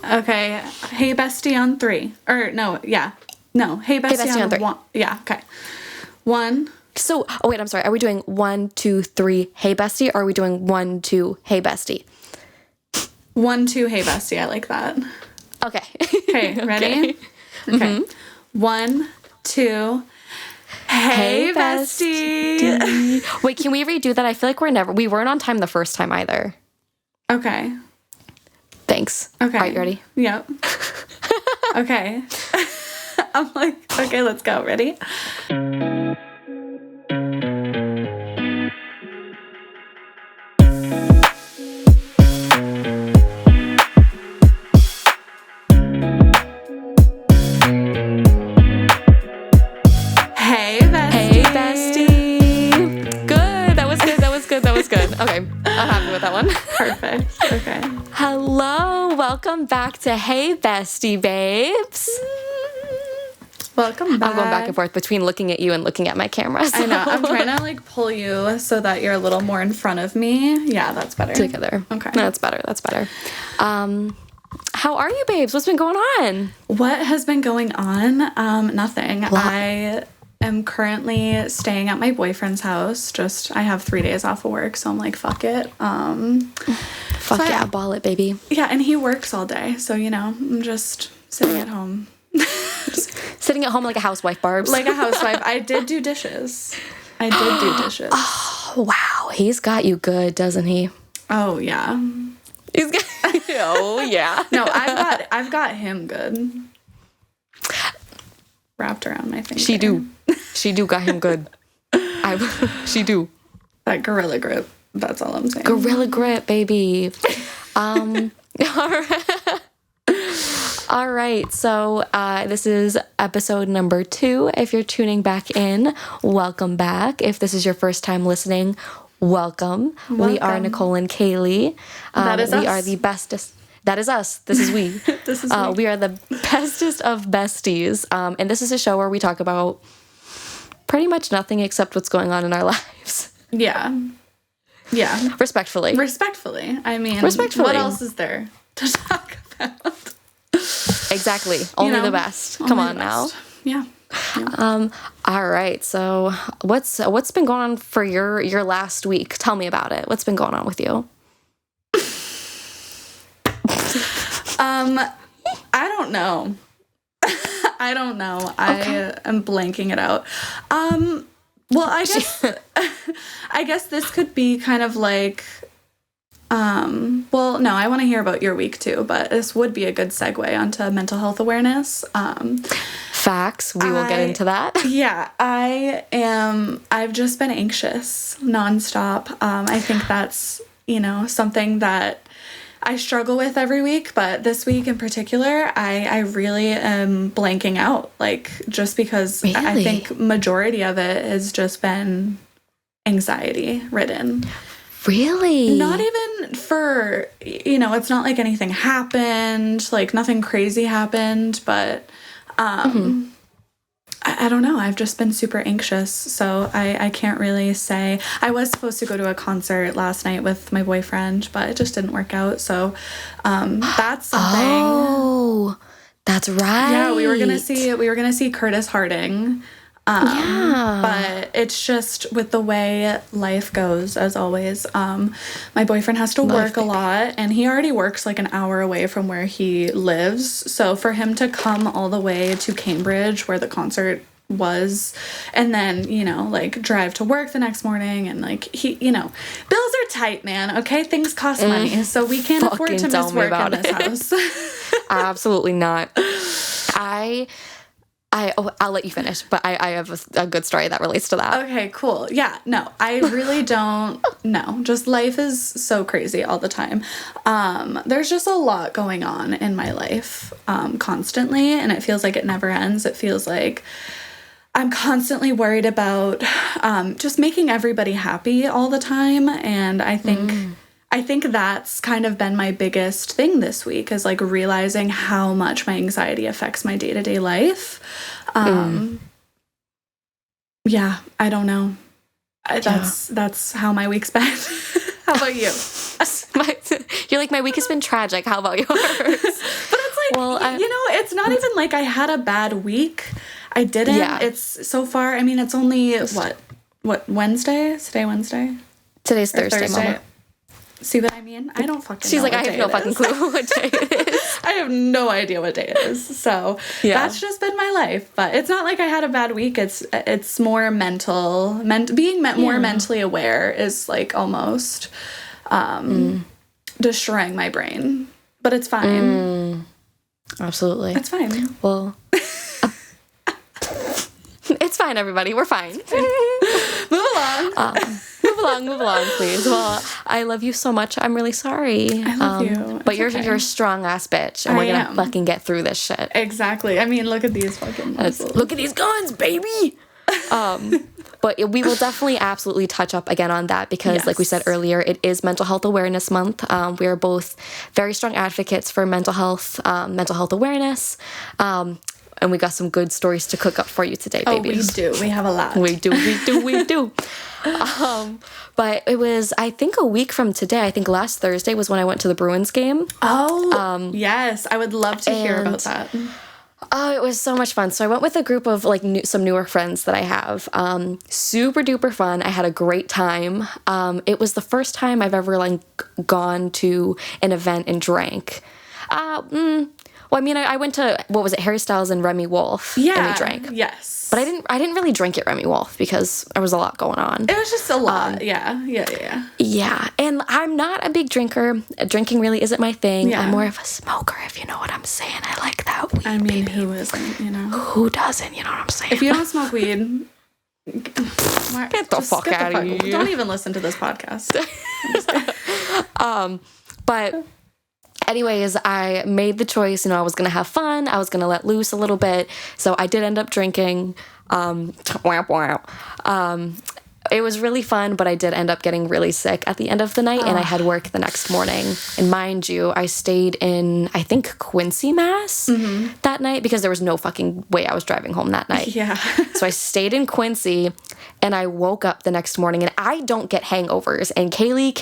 Okay. Hey, Bestie on 3. Or, no, yeah. No, hey, Bestie, on 3. 1. Yeah, okay. 1. So, wait, I'm sorry. Are we doing 1, 2, 3, hey, Bestie? Or are we doing 1, 2, hey, Bestie? 1, 2, hey, Bestie. I like that. Okay. Okay, ready? Okay. 1, 2, hey, Bestie. Wait, can we redo that? I feel like we weren't on time the first time either. Okay. Thanks. Okay. All right, you ready? Yep. Okay. I'm like, okay, let's go. Ready? Hey, Bestie. Good. That was good. Okay. I'm happy with that one. Perfect. Okay. Hello. Welcome back to Hey, Bestie babes. Welcome back. I'm going back and forth between looking at you and looking at my camera. So. I know. I'm trying to pull you so that you're a little more in front of me. Yeah, that's better. Together. Okay. That's better. How are you, babes? What's been going on? What has been going on? Nothing. I am currently staying at my boyfriend's house. I have 3 days off of work, so I'm like, fuck it. Fuck yeah, ball it, baby. Yeah, and he works all day, so, I'm just sitting at home. Sitting at home like a housewife, Barbs. Like a housewife. I did do dishes. Oh, wow. He's got you good, doesn't he? Oh, yeah. He's got oh, yeah. No, I've got him good. Wrapped around my finger. She do got him good. She do. That gorilla grip. That's all I'm saying. Gorilla grip, baby. All right. So this is episode number 2. If you're tuning back in, welcome back. If this is your first time listening, welcome. We are Nicole and Caleigh. That is us. We are the bestest. That is us. This is we. This is we. We are the bestest of besties. And this is a show where we talk about pretty much nothing except what's going on in our lives. Yeah. Yeah. Respectfully. I mean, Respectfully. What else is there to talk about? Exactly. Only the best. Come on now. Yeah. All right. So what's been going on for your last week? Tell me about it. What's been going on with you? I don't know. I don't know. Okay. I am blanking it out. Well, I guess this could be kind of like, well, no, I want to hear about your week too, but this would be a good segue onto mental health awareness. Facts. We will get into that. Yeah, I've just been anxious nonstop. I think that's, something that I struggle with every week, but this week in particular, I really am blanking out, just because Really? I think majority of it has just been anxiety ridden. Really? Not even for, it's not like anything happened, nothing crazy happened, but I don't know. I've just been super anxious, so I can't really say. I was supposed to go to a concert last night with my boyfriend, but it just didn't work out, so that's something. Oh, that's right. Yeah, we were gonna see Curtis Harding. But it's just with the way life goes, as always. My boyfriend has to work a lot, and he already works an hour away from where he lives. So for him to come all the way to Cambridge, where the concert was, and then, drive to work the next morning, and he, bills are tight, man. Okay, things cost money, so we can't afford to miss work in this house. Absolutely not. I'll let you finish, but I have a good story that relates to that. Okay, cool. Yeah, no, I really don't know. Just life is so crazy all the time. There's just a lot going on in my life constantly, and it feels like it never ends. It feels like I'm constantly worried about just making everybody happy all the time, and I think that's kind of been my biggest thing this week, is realizing how much my anxiety affects my day-to-day life. Yeah, I don't know. That's how my week's been. How about you? You're like, my week has been tragic. How about yours? But it's not even like I had a bad week. I didn't. Yeah. It's so far, I mean, it's only, what, Wednesday? Is today Wednesday? Today's Thursday, Mama. See what I mean? I don't fucking She's know. She's like, I have no fucking clue what day it is. I have no idea what day it is. So that's just been my life. But it's not like I had a bad week. It's more mental. Being more mentally aware is like almost destroying my brain. But it's fine. Absolutely. It's fine. Well, it's fine, everybody. We're fine. Move along. Move along, please. Well, I love you so much. I'm really sorry. I love you. But you're a strong ass bitch, and we're gonna fucking get through this shit. Exactly. I mean, look at these fucking muscles. Look at these guns, baby. But we will definitely absolutely touch up again on that because, like we said earlier, it is Mental Health Awareness Month. We are both very strong advocates for mental health awareness. And we got some good stories to cook up for you today, babies. Oh, we do. We have a lot. We do. But it was, I think, a week from today. I think last Thursday was when I went to the Bruins game. Oh, yes. I would love to hear about that. Oh, it was so much fun. So I went with a group of like some newer friends that I have. Super duper fun. I had a great time. It was the first time I've ever like gone to an event and drank. Well, I mean, I went to, what was it, Harry Styles and Remy Wolf. Yeah. And we drank. Yes. But I didn't really drink at Remy Wolf because there was a lot going on. It was just a lot. Yeah. And I'm not a big drinker. Drinking really isn't my thing. Yeah. I'm more of a smoker, if you know what I'm saying. I like that weed, I mean, baby. Who isn't, you know? Who doesn't, you know what I'm saying? If you don't smoke weed, get the fuck out of here. Don't even listen to this podcast. But anyways, I made the choice, I was going to have fun. I was going to let loose a little bit. So I did end up drinking. It was really fun, but I did end up getting really sick at the end of the night, and I had work the next morning. And mind you, I stayed in, I think, Quincy, Mass that night because there was no fucking way I was driving home that night. Yeah. So I stayed in Quincy, and I woke up the next morning, and I don't get hangovers, and Caleigh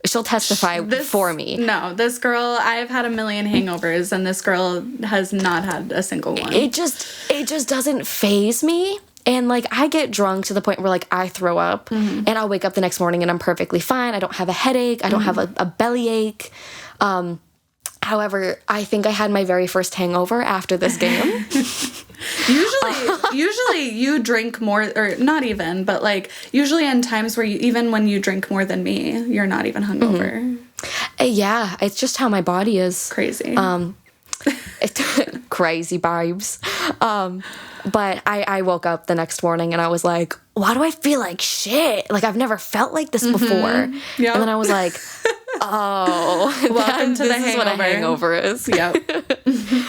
she'll testify for me. No, this girl, I've had a million hangovers, and this girl has not had a single one. It just doesn't faze me. And, like, I get drunk to the point where, like, I throw up, and I'll wake up the next morning and I'm perfectly fine. I don't have a headache. I don't have a bellyache. However, I think I had my very first hangover after this game. Usually you drink more, or not even, but, like, usually in times where even when you drink more than me, you're not even hungover. Yeah, it's just how my body is. Crazy. Crazy vibes. But I woke up the next morning and I was like, why do I feel like shit? Like, I've never felt like this before. Yep. And then I was like, oh, welcome to the hangover. This is what a hangover is. Yep.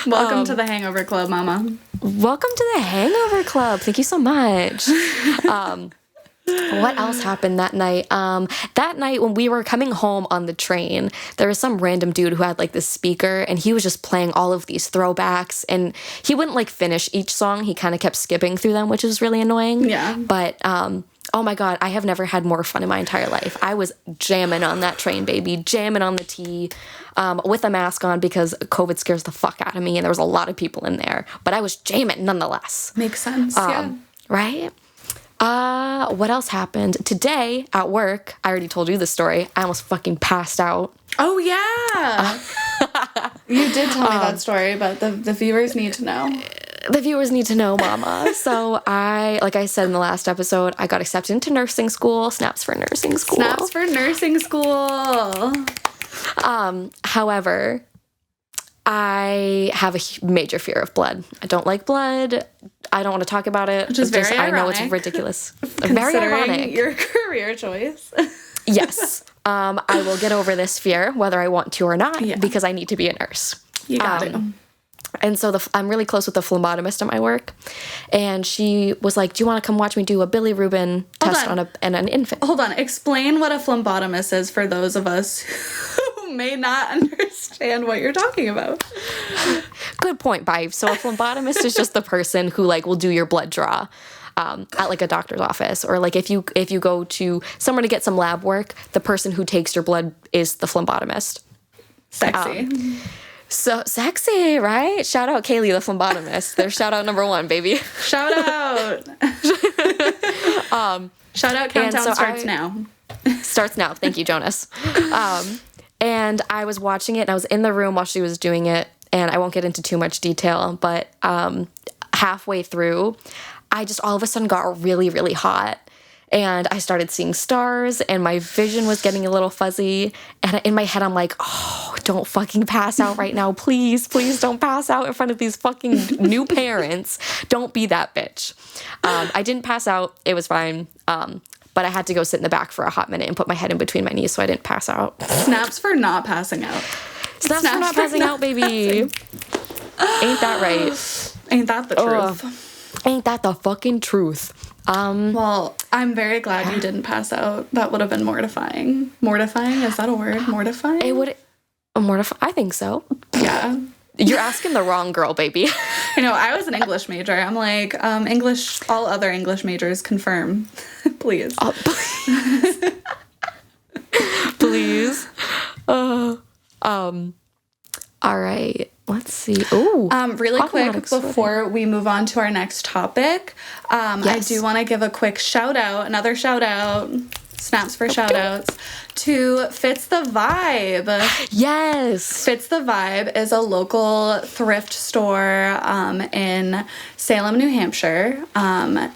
Welcome to the hangover club, mama. Welcome to the hangover club. Thank you so much. What else happened that night? That night when we were coming home on the train, there was some random dude who had like this speaker, and he was just playing all of these throwbacks, and he wouldn't like finish each song. He kind of kept skipping through them, which was really annoying. Yeah. But oh my God, I have never had more fun in my entire life. I was jamming on that train, baby, jamming on the T, with a mask on because COVID scares the fuck out of me, and there was a lot of people in there, but I was jamming nonetheless. Makes sense. Yeah. Right? What else happened? Today at work, I already told you the story. I almost fucking passed out. Oh, yeah. You did tell me that story, but the viewers need to know. The viewers need to know, mama. So like I said in the last episode, I got accepted into nursing school. Snaps for nursing school. Snaps for nursing school. However, I have a major fear of blood. I don't like blood. I don't want to talk about it. Which is very ironic. I know it's ridiculous. Very ironic. Your career choice. Yes. I will get over this fear, whether I want to or not, because I need to be a nurse. You got to. And so I'm really close with the phlebotomist at my work. And she was like, do you want to come watch me do a bilirubin test on an infant? Hold on. Explain what a phlebotomist is for those of us who may not understand what you're talking about. Good point, Bive. So a phlebotomist is just the person who like will do your blood draw at like a doctor's office, or like if you go to somewhere to get some lab work, the person who takes your blood is the phlebotomist. Sexy. So sexy, right? Shout out Caleigh, the phlebotomist. There's shout out number 1, baby. Shout out. Shout out, countdown starts now. Starts now. Thank you, Jonas. And I was watching it, and I was in the room while she was doing it, and I won't get into too much detail, but halfway through, I just all of a sudden got really, really hot. And I started seeing stars, and my vision was getting a little fuzzy. And in my head, I'm like, oh, don't fucking pass out right now. Please, please don't pass out in front of these fucking new parents. Don't be that bitch. I didn't pass out. It was fine. But I had to go sit in the back for a hot minute and put my head in between my knees so I didn't pass out. Snaps for not passing out. Snaps for not passing out, baby. Ain't that right? Ain't that the truth? Ain't that the fucking truth? Well, I'm very glad you didn't pass out. That would have been mortifying. Mortifying? Is that a word? Mortifying? It would... Mortify? I think so. Yeah. You're asking the wrong girl, baby. I know. I was an English major. I'm like, English, all other English majors confirm. Please. Oh, please. Please. All right. Let's see. Ooh. Really quick before we move on to our next topic, yes. I do want to give a quick shout out, another shout out, snaps for shout outs, to Fits the Vibe. Yes. Fits the Vibe is a local thrift store in Salem, New Hampshire.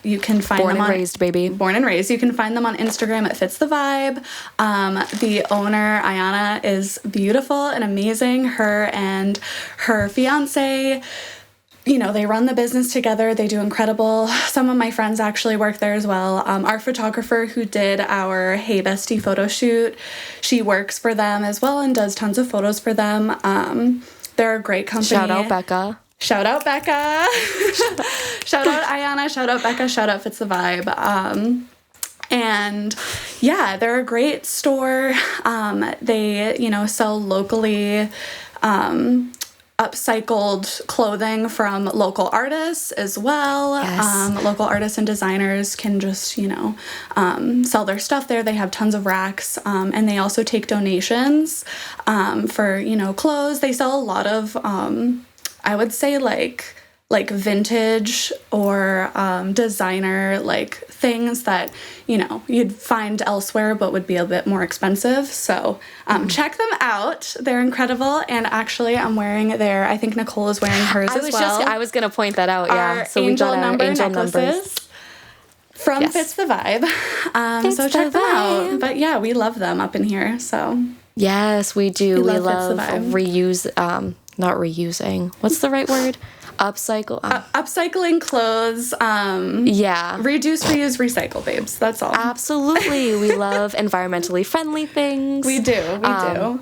You can find Born them and raised, baby. Born and raised. You can find them on Instagram at Fits the Vibe. The owner, Ayana, is beautiful and amazing. Her and her fiance, you know, they run the business together. They do incredible. Some of my friends actually work there as well. Our photographer who did our Hey Bestie photo shoot, she works for them as well and does tons of photos for them. They're a great company. Shout out Becca. Shout out Becca. Shout out Ayana. Shout out Becca. Shout out Fits the Vibe. And yeah, they're a great store. They, you know, sell locally upcycled clothing from local artists as well. Yes. Local artists and designers can just, you know, sell their stuff there. They have tons of racks, and they also take donations for, you know, clothes. They sell a lot of, I would say like vintage or designer like things that, you know, you'd find elsewhere but would be a bit more expensive. So check them out. They're incredible. And actually I'm wearing their, I think Nicole is wearing hers as well. I was going to point that out. Yeah. So we got our angel numbers from Fits the Vibe. So check them out. But yeah, we love them up in here. So yes, we do. We love reuse, not reusing. What's the right word? Upcycling clothes. Yeah. Reduce, reuse, recycle, babes. That's all. Absolutely. We love environmentally friendly things. We do.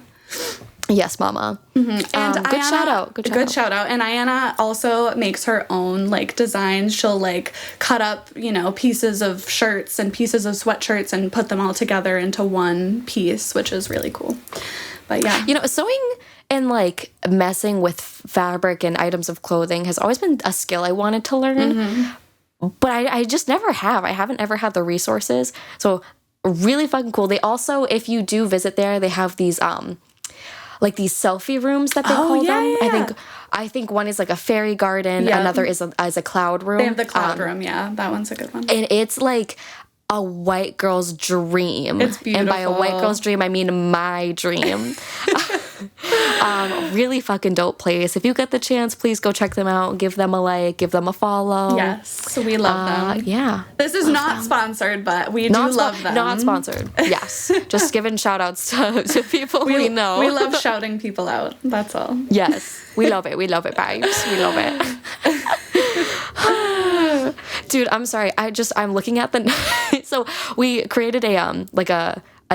Yes, mama. Mm-hmm. And good shout out. Good shout out. And Ayana also makes her own like designs. She'll like cut up, you know, pieces of shirts and pieces of sweatshirts and put them all together into one piece, which is really cool. But yeah. You know, sewing and like messing with fabric and items of clothing has always been a skill I wanted to learn, but I just never have. I haven't ever had the resources. So really fucking cool. They also, if you do visit there, they have these like these selfie rooms that they call them. Yeah. I think one is like a fairy garden. Yep. Another is a cloud room. They have the cloud room. Yeah, that one's a good one. And it's like a white girl's dream. It's beautiful. And by a white girl's dream, I mean my dream. Really fucking dope place. If you get the chance, please go check them out. Give them a like. Give them a follow. Yes, we love them. Yeah. This is not sponsored, but we do love them. Not sponsored. Yes. Just giving shout outs to people we know. We love shouting people out. That's all. Yes. We love it. We love it, babes. We love it. Dude, I'm sorry. I'm looking at the... So we created a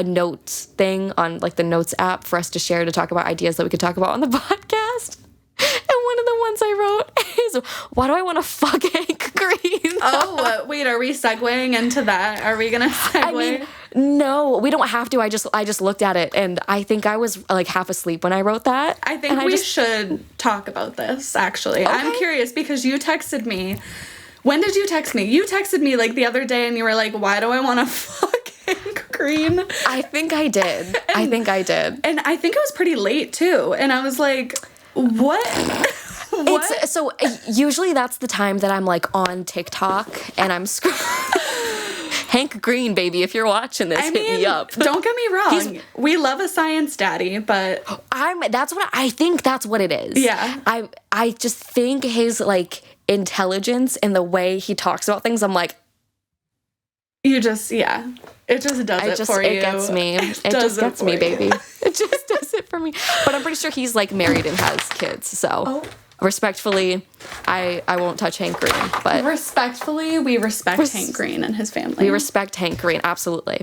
notes thing on like the notes app for us to share to talk about ideas that we could talk about on the podcast. And one of the ones I wrote is, why do I want to fuck Hank Green? Oh, wait, are we segueing into that? Are we going to segue? I mean, no, we don't have to. I just looked at it and I think I was like half asleep when I wrote that. I think we should talk about this, actually. Okay. I'm curious because you texted me. When did you text me? You texted me like the other day and you were like, why do I want to fuck Hank Green? I think I did. And I think it was pretty late too. And I was like, What? What? So usually that's the time that I'm like on TikTok and I'm Hank Green, baby, if you're watching this, hit me up. Don't get me wrong. We love a science daddy, but I think that's what it is. Yeah. I just think his like intelligence and the way he talks about things, I'm like, it just does it for you. It gets me. It just gets me, baby. It just does it for me. But I'm pretty sure he's like married and has kids. So respectfully, I won't touch Hank Green. But respectfully, we respect Hank Green and his family. We respect Hank Green, absolutely.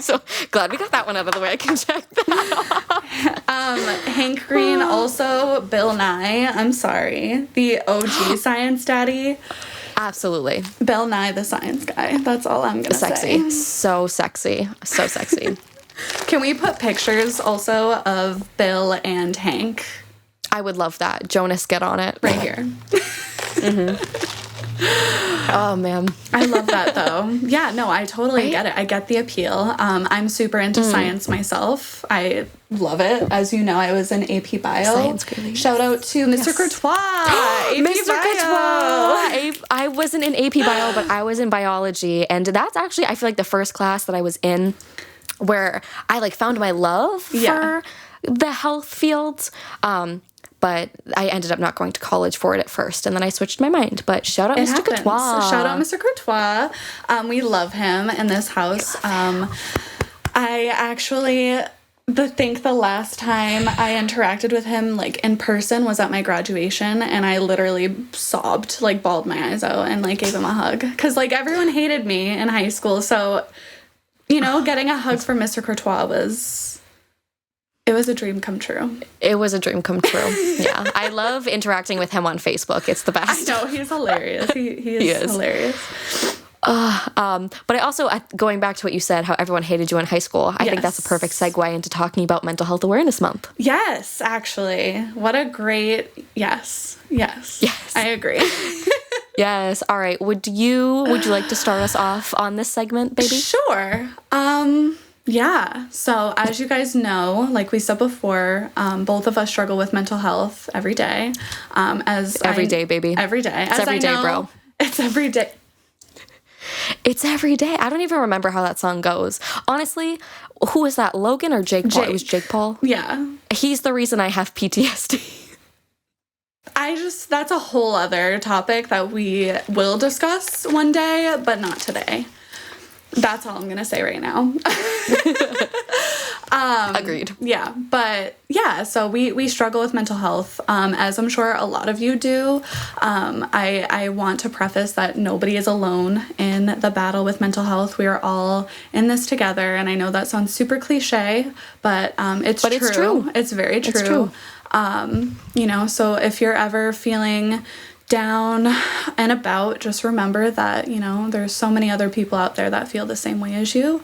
So glad we got that one out of the way. I can check that off. Hank Green, also Bill Nye. I'm sorry, the OG science daddy. Absolutely. Bill Nye, the science guy. That's all I'm going to say. Sexy. So sexy. So sexy. Can we put pictures also of Bill and Hank? I would love that. Jonas, get on it. Right here. Oh, man. I love that, though. Yeah, no, I totally get it. I get the appeal. I'm super into science myself. I love it. As you know, I was in AP Bio. Science girly. Shout out to Mr. Courtois. Mr. Courtois. I wasn't in AP Bio, but I was in biology. And that's actually, I feel like, the first class that I was in where I, like, found my love for the health fields. But I ended up not going to college for it at first, and then I switched my mind. But shout out Mr. Courtois. Shout out Mr. Courtois. We love him in this house. I actually think the last time I interacted with him, like, in person was at my graduation, and I literally sobbed, like, bawled my eyes out and, like, gave him a hug. Because, like, everyone hated me in high school, so, you know, getting a hug from Mr. Courtois was a dream come true. It was a dream come true. Yeah. I love interacting with him on Facebook. It's the best. I know, he's hilarious. He is hilarious. But I also, going back to what you said, how everyone hated you in high school, I think that's a perfect segue into talking about Mental Health Awareness Month. Yes, actually. What a great, yes. I agree. Yes. All right. Would you like to start us off on this segment, baby? Sure. Yeah. So as you guys know, like we said before, both of us struggle with mental health every day. Every day, baby. Every day. It's every day, bro. It's every day. It's every day. I don't even remember how that song goes. Honestly, who was that? Logan or Jake Paul? It was Jake Paul. Yeah. He's the reason I have PTSD. That's a whole other topic that we will discuss one day, but not today. That's all I'm going to say right now. Agreed. Yeah. But yeah, so we struggle with mental health, as I'm sure a lot of you do. I want to preface that nobody is alone in the battle with mental health. We are all in this together. And I know that sounds super cliche, but it's true. It's true. It's very true. It's true. You know, so if you're ever feeling down and about, just remember that, you know, there's so many other people out there that feel the same way as you.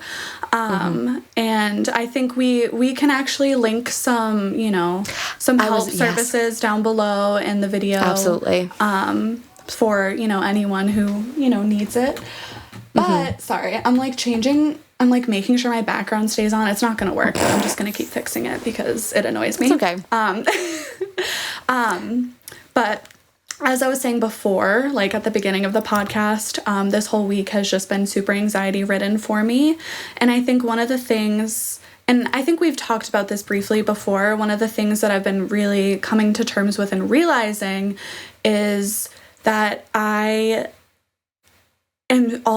And I think we can actually link some, you know, some help services down below in the video. Absolutely. For, you know, anyone who, you know, needs it. But sorry, I'm like making sure my background stays on. It's not going to work, but I'm just going to keep fixing it because it annoys me. It's okay. But as I was saying before, like at the beginning of the podcast, this whole week has just been super anxiety ridden for me. And I think one of the things, and I think we've talked about this briefly before, one of the things that I've been really coming to terms with and realizing is that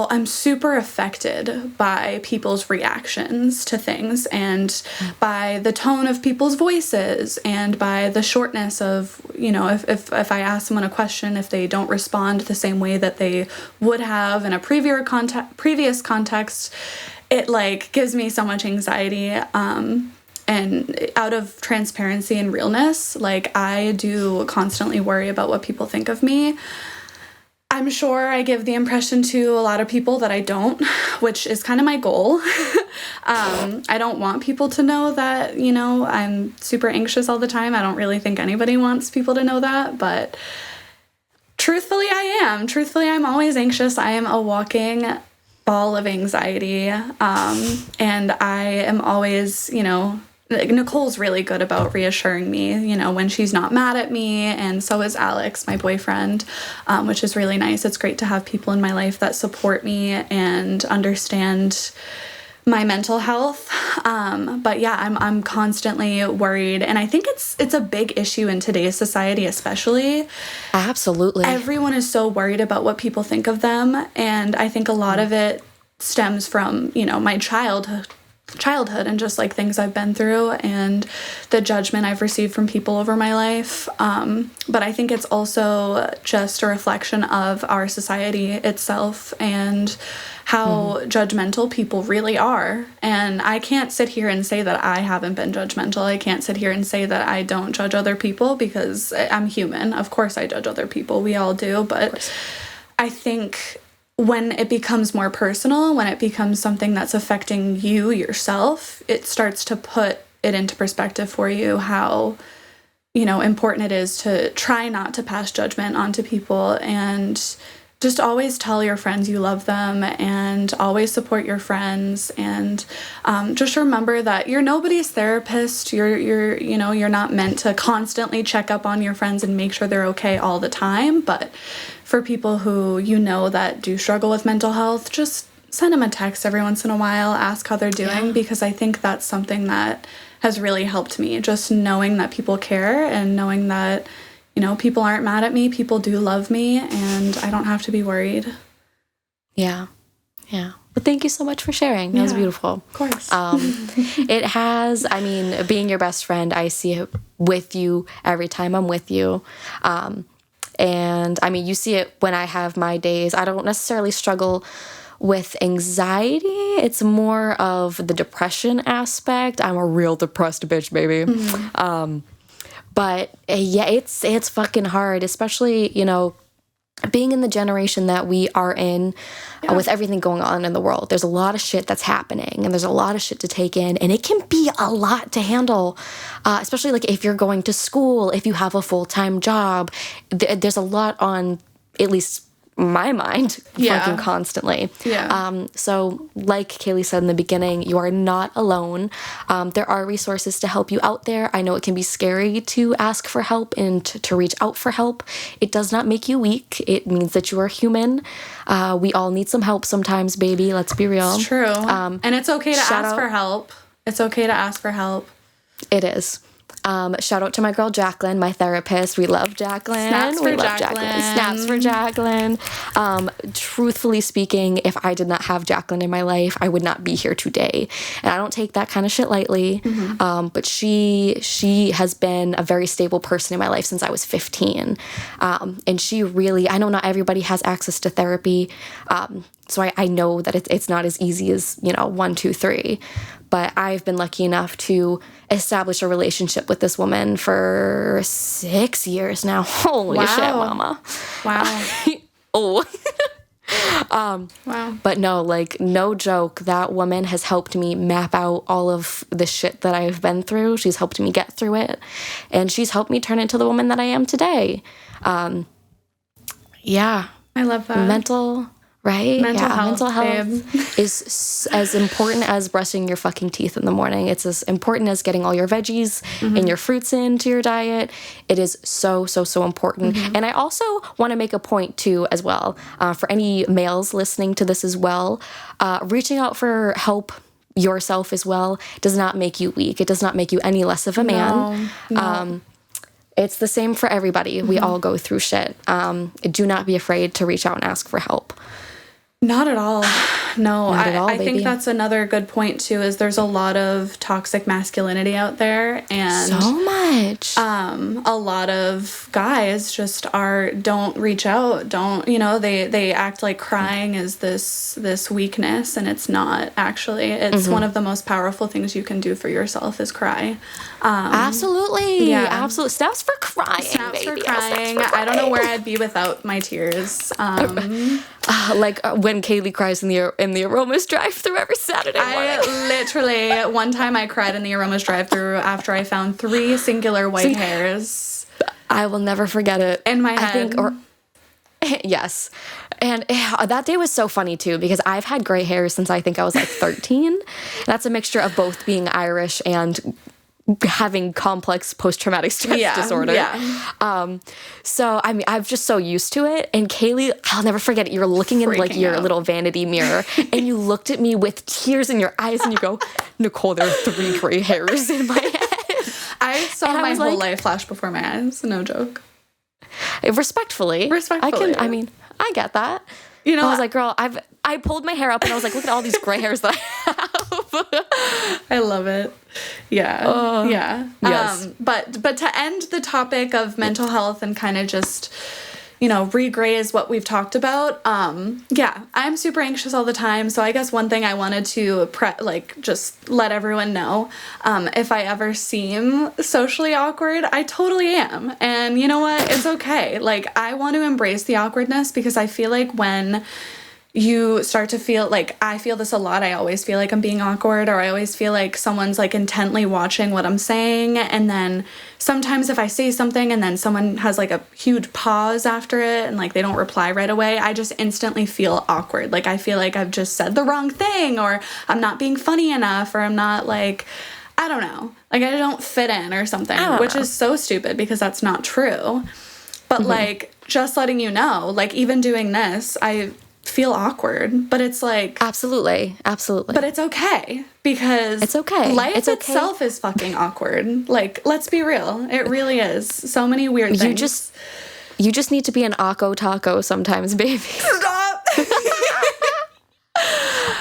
I'm super affected by people's reactions to things and by the tone of people's voices and by the shortness of, you know, if I ask someone a question, if they don't respond the same way that they would have in a previous context, it like gives me so much anxiety. And out of transparency and realness, like I do constantly worry about what people think of me. I'm sure I give the impression to a lot of people that I don't, which is kind of my goal. I don't want people to know that, you know, I'm super anxious all the time. I don't really think anybody wants people to know that, but truthfully, I am. Truthfully, I'm always anxious. I am a walking ball of anxiety. And I am always, you know, Nicole's really good about reassuring me, you know, when she's not mad at me, and so is Alex, my boyfriend, which is really nice. It's great to have people in my life that support me and understand my mental health. But yeah, I'm constantly worried, and I think it's a big issue in today's society, especially. Absolutely. Everyone is so worried about what people think of them, and I think a lot of it stems from, you know, my childhood and just like things I've been through and the judgment I've received from people over my life. But I think it's also just a reflection of our society itself and how judgmental people really are. And I can't sit here and say that I haven't been judgmental. I can't sit here and say that I don't judge other people, because I'm human. Of course I judge other people. We all do. But I think when it becomes more personal, when it becomes something that's affecting you yourself, it starts to put it into perspective for you how, you know, important it is to try not to pass judgment onto people, and just always tell your friends you love them, and always support your friends, and just remember that you're nobody's therapist. You're not meant to constantly check up on your friends and make sure they're okay all the time. But for people who you know that do struggle with mental health, just send them a text every once in a while, ask how they're doing, because I think that's something that has really helped me. Just knowing that people care, and knowing that, you know, people aren't mad at me, people do love me, and I don't have to be worried. Yeah. Yeah. But thank you so much for sharing. That was beautiful. Of course. It has, I mean, being your best friend, I see it with you every time I'm with you. And I mean, you see it when I have my days. I don't necessarily struggle with anxiety. It's more of the depression aspect. I'm a real depressed bitch, baby. But yeah, it's fucking hard, especially, you know, being in the generation that we are in, with everything going on in the world. There's a lot of shit that's happening, and there's a lot of shit to take in, and it can be a lot to handle, especially like if you're going to school, if you have a full-time job. There's a lot on, at least my mind, fucking constantly. So like Caleigh said in the beginning, you are not alone. There are resources to help you out there. I know it can be scary to ask for help and to reach out for help. It does not make you weak. It means that you are human. We all need some help sometimes, baby. Let's be real. It's true. And it's okay to ask for help. It's okay to ask for help. It is. Shout out to my girl Jacqueline, my therapist. We love Jacqueline. Snaps for Jacqueline. Snaps for Jacqueline. Truthfully speaking, if I did not have Jacqueline in my life, I would not be here today. And I don't take that kind of shit lightly. But she has been a very stable person in my life since I was 15. And she really, I know not everybody has access to therapy. So I know that it's not as easy as, you know, 1, 2, 3. But I've been lucky enough to establish a relationship with this woman for 6 years now. Holy shit, mama. Wow. Wow. But no, like, no joke, that woman has helped me map out all of the shit that I've been through. She's helped me get through it. And she's helped me turn into the woman that I am today. Yeah. I love that. Mental health babe. is as important as brushing your fucking teeth in the morning. It's as important as getting all your veggies and your fruits into your diet. It is so, so, so important. And I also want to make a point too, as well, for any males listening to this as well, reaching out for help yourself as well does not make you weak. It does not make you any less of a man. No. It's the same for everybody. We all go through shit. Do not be afraid to reach out and ask for help. Not at all. No, Not at all, I baby. think that's another good point too, is there's a lot of toxic masculinity out there, and so much. A lot of guys just don't reach out, they act like crying is this weakness, and it's not actually. It's one of the most powerful things you can do for yourself is cry. Absolutely. Absolutely. Snaps for crying, Snaps baby. for crying. I don't know where I'd be without my tears. When Caleigh cries in the Aromas drive-thru every Saturday morning. I literally, one time I cried in the Aromas drive-thru after I found 3 singular white hairs. I will never forget it. In my head. Yes. And that day was so funny too, because I've had gray hair since I think I was like 13. That's a mixture of both being Irish and having complex post-traumatic stress disorder. Yeah. So, I mean, I'm just so used to it. And Caleigh, I'll never forget it. You're looking in like your little vanity mirror and you looked at me with tears in your eyes and you go, Nicole, there are 3 gray hairs in my head. I saw my whole life flash before my eyes. No joke. Respectfully. I get that. You know, I was like, girl, I pulled my hair up and I was like, look at all these gray hairs that I have. I love it. Yeah. Yeah. Yes. But to end the topic of mental health and kind of just, you know, re-graze what we've talked about. I'm super anxious all the time. So I guess one thing I wanted to just let everyone know, if I ever seem socially awkward, I totally am. And you know what? It's okay. Like, I want to embrace the awkwardness because I feel like when you start to feel like, I feel this a lot. I always feel like I'm being awkward, or I always feel like someone's like intently watching what I'm saying. And then sometimes if I say something and then someone has like a huge pause after it and like they don't reply right away, I just instantly feel awkward. Like I feel like I've just said the wrong thing, or I'm not being funny enough, or I'm not like, I don't know, like I don't fit in or something, which is so stupid because that's not true. But like, just letting you know, like even doing this, I feel awkward, but it's like absolutely but it's okay because it's okay. Life itself is fucking awkward. Like, let's be real, it really is. So many weird things. You just need to be an Akko Taco sometimes, baby. Stop.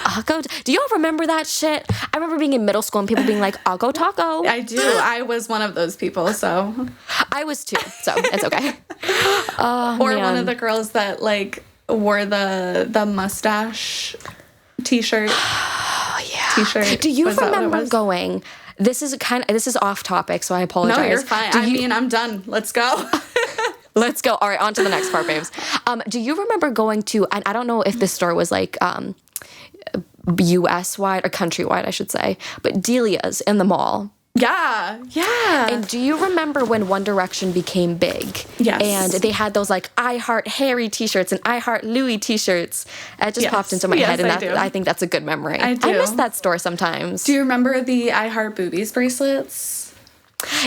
Akko, do you all remember that shit? I remember being in middle school and people being like, Akko Taco. I do. I was one of those people, so I was too, so it's okay. Or one of the girls that like wore the mustache t-shirt. Oh, yeah. T-shirt. Do you remember going? This is off topic, so I apologize. No, you're fine. I mean, I'm done. Let's go. Let's go. All right, on to the next part, babes. Do you remember going to? And I don't know if this store was like U.S. wide or countrywide, I should say, but Delia's in the mall. Yeah. And do you remember when One Direction became big? Yes. And they had those like I Heart Harry t-shirts and I Heart Louis t-shirts. It just popped into my head, and I think that's a good memory. I miss that store sometimes. Do you remember the I Heart Boobies bracelets?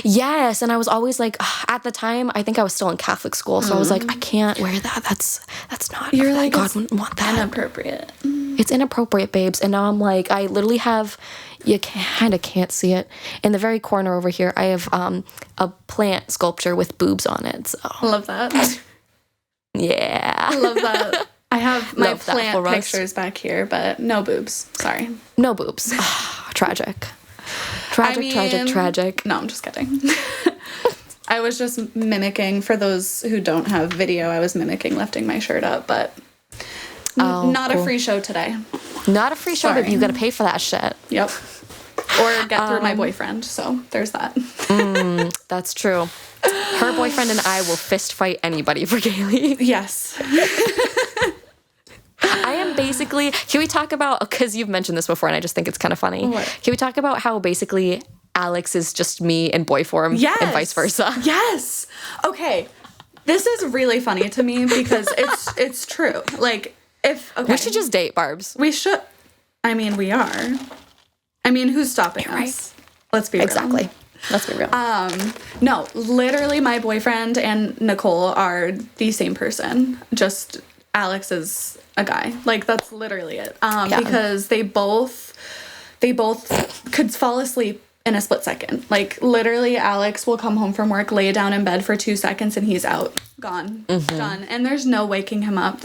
Yes, and I was always like, at the time, I think I was still in Catholic school, so I was like, I can't wear that. That's not. You're like, God wouldn't want that. Inappropriate. It's inappropriate, babes. And now I'm like, I literally have. You kind of can't see it. In the very corner over here, I have a plant sculpture with boobs on it. So I love that. Yeah. I love that. I have my plant pictures back here, but no boobs. Sorry. No boobs. Tragic. Tragic. No, I'm just kidding. I was just mimicking, for those who don't have video, I was mimicking lifting my shirt up, but not cool. A free show today. Not a free show, but you got to pay for that shit. Yep. Or get through my boyfriend, so there's that. That's true. Her boyfriend and I will fist fight anybody for Caleigh. Yes. I am basically, can we talk about, because you've mentioned this before and I just think it's kind of funny. What? Can we talk about how basically Alex is just me in boy form and vice versa? Yes. Okay. This is really funny to me because it's true. Like, we should just date, Barbs. We should. I mean, we are. I mean, who's stopping us? Right. Let's be real. Exactly. Let's be real. No, literally my boyfriend and Nicole are the same person. Just Alex is a guy. Like, that's literally it. Because they both could fall asleep in a split second. Like, literally, Alex will come home from work, lay down in bed for 2 seconds, and he's out. Gone. Done. And there's no waking him up.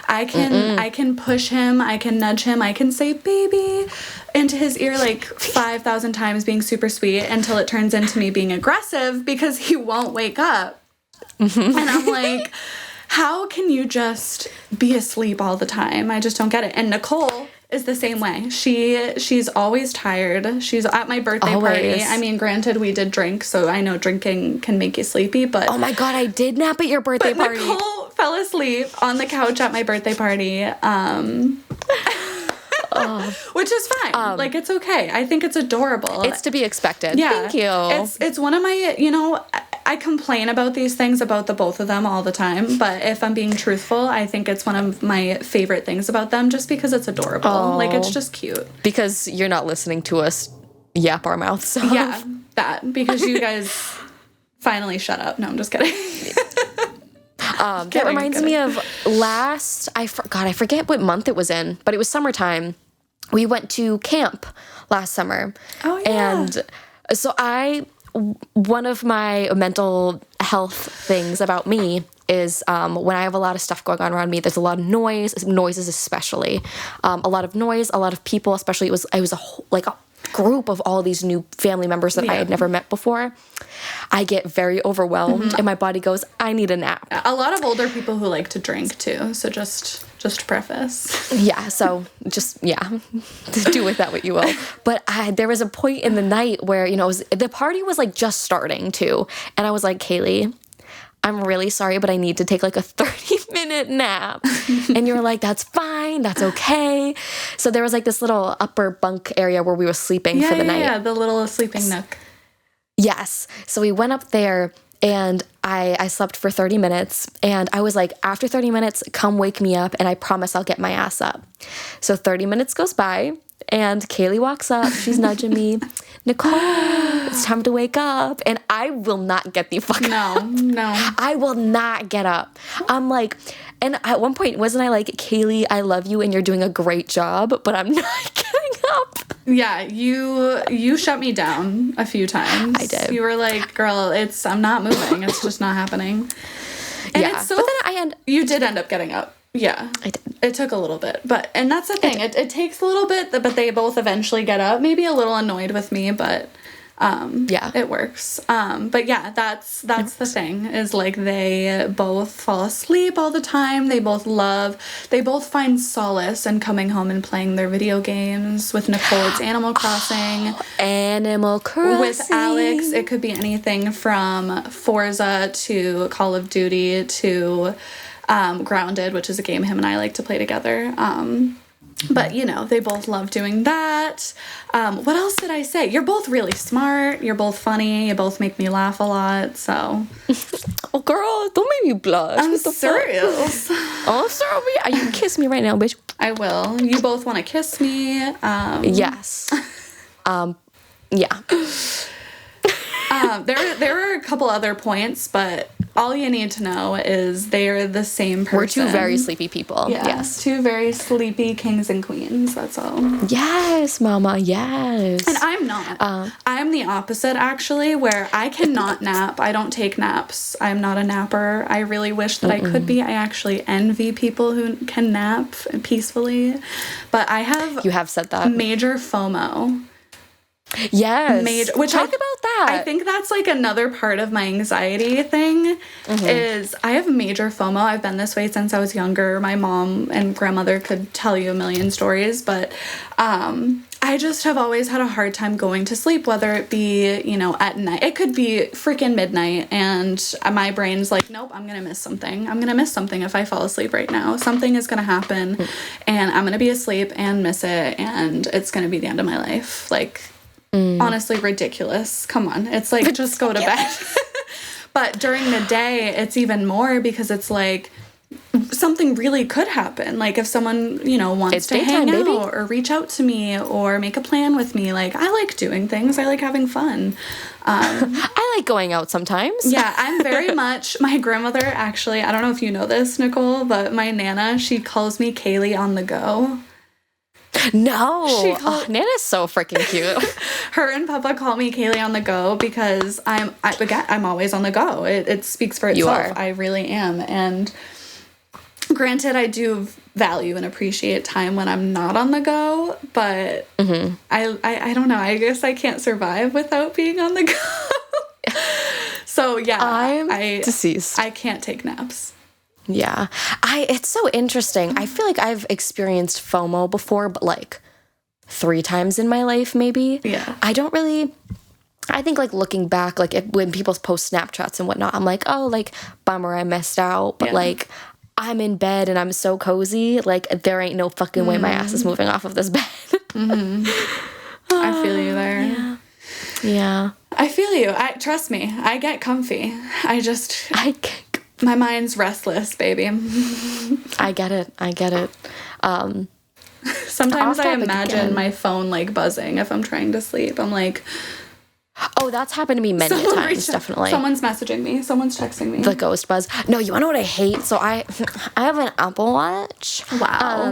I can push him. I can nudge him. I can say, baby, into his ear like 5,000 times, being super sweet, until it turns into me being aggressive because he won't wake up. And I'm like, how can you just be asleep all the time? I just don't get it. And Nicole is the same way. She's always tired. She's at my birthday party. I mean, granted, we did drink, so I know drinking can make you sleepy, but oh my God, I did nap at your birthday party. Nicole fell asleep on the couch at my birthday party. Which is fine. Like, it's okay. I think it's adorable. It's to be expected. Yeah. Thank you. It's one of my, I complain about these things about the both of them all the time, but if I'm being truthful, I think it's one of my favorite things about them just because it's adorable. Like, it's just cute. Because you're not listening to us yap our mouths off. Yeah, that, because you guys finally shut up. No, I'm just kidding. That reminds me of I forget what month it was in, but it was summertime. We went to camp last summer. Oh, yeah. And so one of my mental health things about me is when I have a lot of stuff going on around me, there's a lot of noises especially. A lot of noise, a lot of people, especially it was a group of all these new family members that I had never met before. I get very overwhelmed and my body goes, I need a nap. A lot of older people who like to drink too, so just to preface. Yeah, so just do with that what you will. But there was a point in the night where, the party was like just starting too, and I was like, Caleigh, I'm really sorry, but I need to take like a 30-minute nap. And you were like, that's fine, that's okay. So there was like this little upper bunk area where we were sleeping for the night. Yeah, the little sleeping nook. Yes. So we went up there and I slept for 30 minutes. And I was like, after 30 minutes, come wake me up and I promise I'll get my ass up. So 30 minutes goes by and Caleigh walks up. She's nudging me. Nicole, it's time to wake up. And I will not get the fuck up. No. I will not get up. I'm like, and at one point, wasn't I like, Caleigh, I love you and you're doing a great job, but I'm not getting up. Yeah, you shut me down a few times. I did. You were like, girl, I'm not moving. It's just not happening. And it's so, but then you did end up getting up. Yeah, I did. It took a little bit, and that's the thing. It takes a little bit, but they both eventually get up. Maybe a little annoyed with me, but it works. But yeah, that's the thing, is like they both fall asleep all the time. They both find solace in coming home and playing their video games. With Nicole, it's Animal Crossing. Animal Crossing. With Alex, it could be anything from Forza to Call of Duty to Grounded, which is a game him and I like to play together. But, they both love doing that. What else did I say? You're both really smart. You're both funny. You both make me laugh a lot, so. Oh, girl, don't make me blush. I'm serious. Oh, sorry. You can kiss me right now, bitch. I will. You both want to kiss me. Yes. Yeah. There are a couple other points, but all you need to know is they are the same person. We're two very sleepy people. Yeah, yes. Two very sleepy kings and queens, that's all. Yes, mama, yes. And I'm not. I'm the opposite, actually, where I cannot nap. I don't take naps. I'm not a napper. I really wish that I could be. I actually envy people who can nap peacefully. But I have... You have said that. Major FOMO. Yes. Talk about that. I think that's like another part of my anxiety thing is I have major FOMO. I've been this way since I was younger. My mom and grandmother could tell you a million stories, but I just have always had a hard time going to sleep, whether it be, at night. It could be freaking midnight and my brain's like, nope, I'm going to miss something. I'm going to miss something if I fall asleep right now. Something is going to happen and I'm going to be asleep and miss it and it's going to be the end of my life. Like, honestly, ridiculous. Come on. It's like, just go to bed. But during the day, it's even more because it's like something really could happen. Like if someone, wants to hang out or reach out to me or make a plan with me. Like I like doing things. I like having fun. I like going out sometimes. Yeah, I'm very much, my grandmother actually, I don't know if you know this, Nicole, but my Nana, she calls me Caleigh on the go. No. Nana's so freaking cute. Her and Papa call me Caleigh on the go because I'm always on the go. It speaks for itself. You are. I really am. And granted, I do value and appreciate time when I'm not on the go, but I don't know. I guess I can't survive without being on the go. So yeah, I'm deceased. I can't take naps. Yeah. It's so interesting. I feel like I've experienced FOMO before, but like 3 times in my life, maybe. Yeah. I think like looking back, like when people post Snapchats and whatnot, I'm like, oh, like bummer, I missed out. But like I'm in bed and I'm so cozy. Like there ain't no fucking way my ass is moving off of this bed. I feel you there. Yeah. I feel you. Trust me, I get comfy. My mind's restless, baby. I get it. Sometimes I imagine my phone like buzzing if I'm trying to sleep. I'm like, oh, that's happened to me many times, definitely. Someone's messaging me. Someone's texting me. The ghost buzz. No, you wanna know what I hate? So I have an Apple Watch. Wow.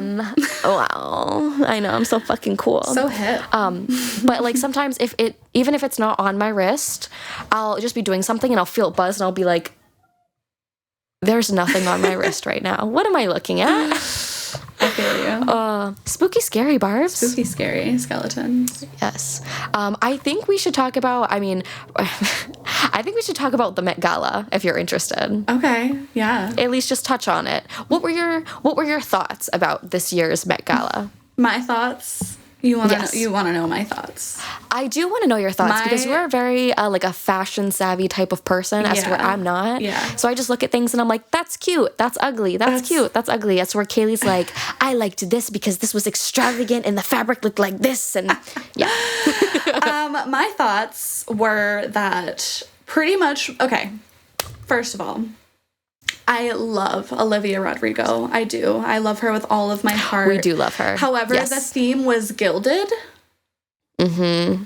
Wow. I know, I'm so fucking cool. So hip. But like sometimes even if it's not on my wrist, I'll just be doing something and I'll feel it buzz and I'll be like, there's nothing on my wrist right now. What am I looking at? I feel you. Spooky, scary, Barbs. Spooky, scary skeletons. Yes. I think we should talk about, I think we should talk about the Met Gala if you're interested. Okay, yeah. At least just touch on it. What were your thoughts about this year's Met Gala? My thoughts? You want to know my thoughts? I do want to know your thoughts because you're a very like a fashion savvy type of person as to where I'm not. Yeah. So I just look at things and I'm like, that's cute, that's ugly, that's cute, that's ugly. That's where Kayleigh's like, I liked this because this was extravagant and the fabric looked like this and yeah. My thoughts were that pretty much, okay, first of all, I love Olivia Rodrigo. I do. I love her with all of my heart. We do love her. However, the theme was gilded. Mm-hmm.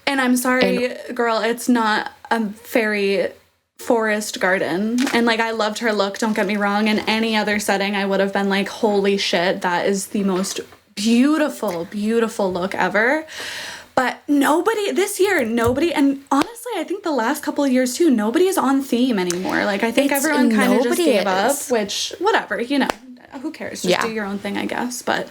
And I'm sorry, girl, it's not a fairy forest garden. And like, I loved her look, don't get me wrong. In any other setting, I would have been like, holy shit, that is the most beautiful, beautiful look ever. But this year, and honestly, I think the last couple of years too, nobody is on theme anymore. Like, I think everyone kind of just gave up, which, whatever, who cares? Just do your own thing, I guess. But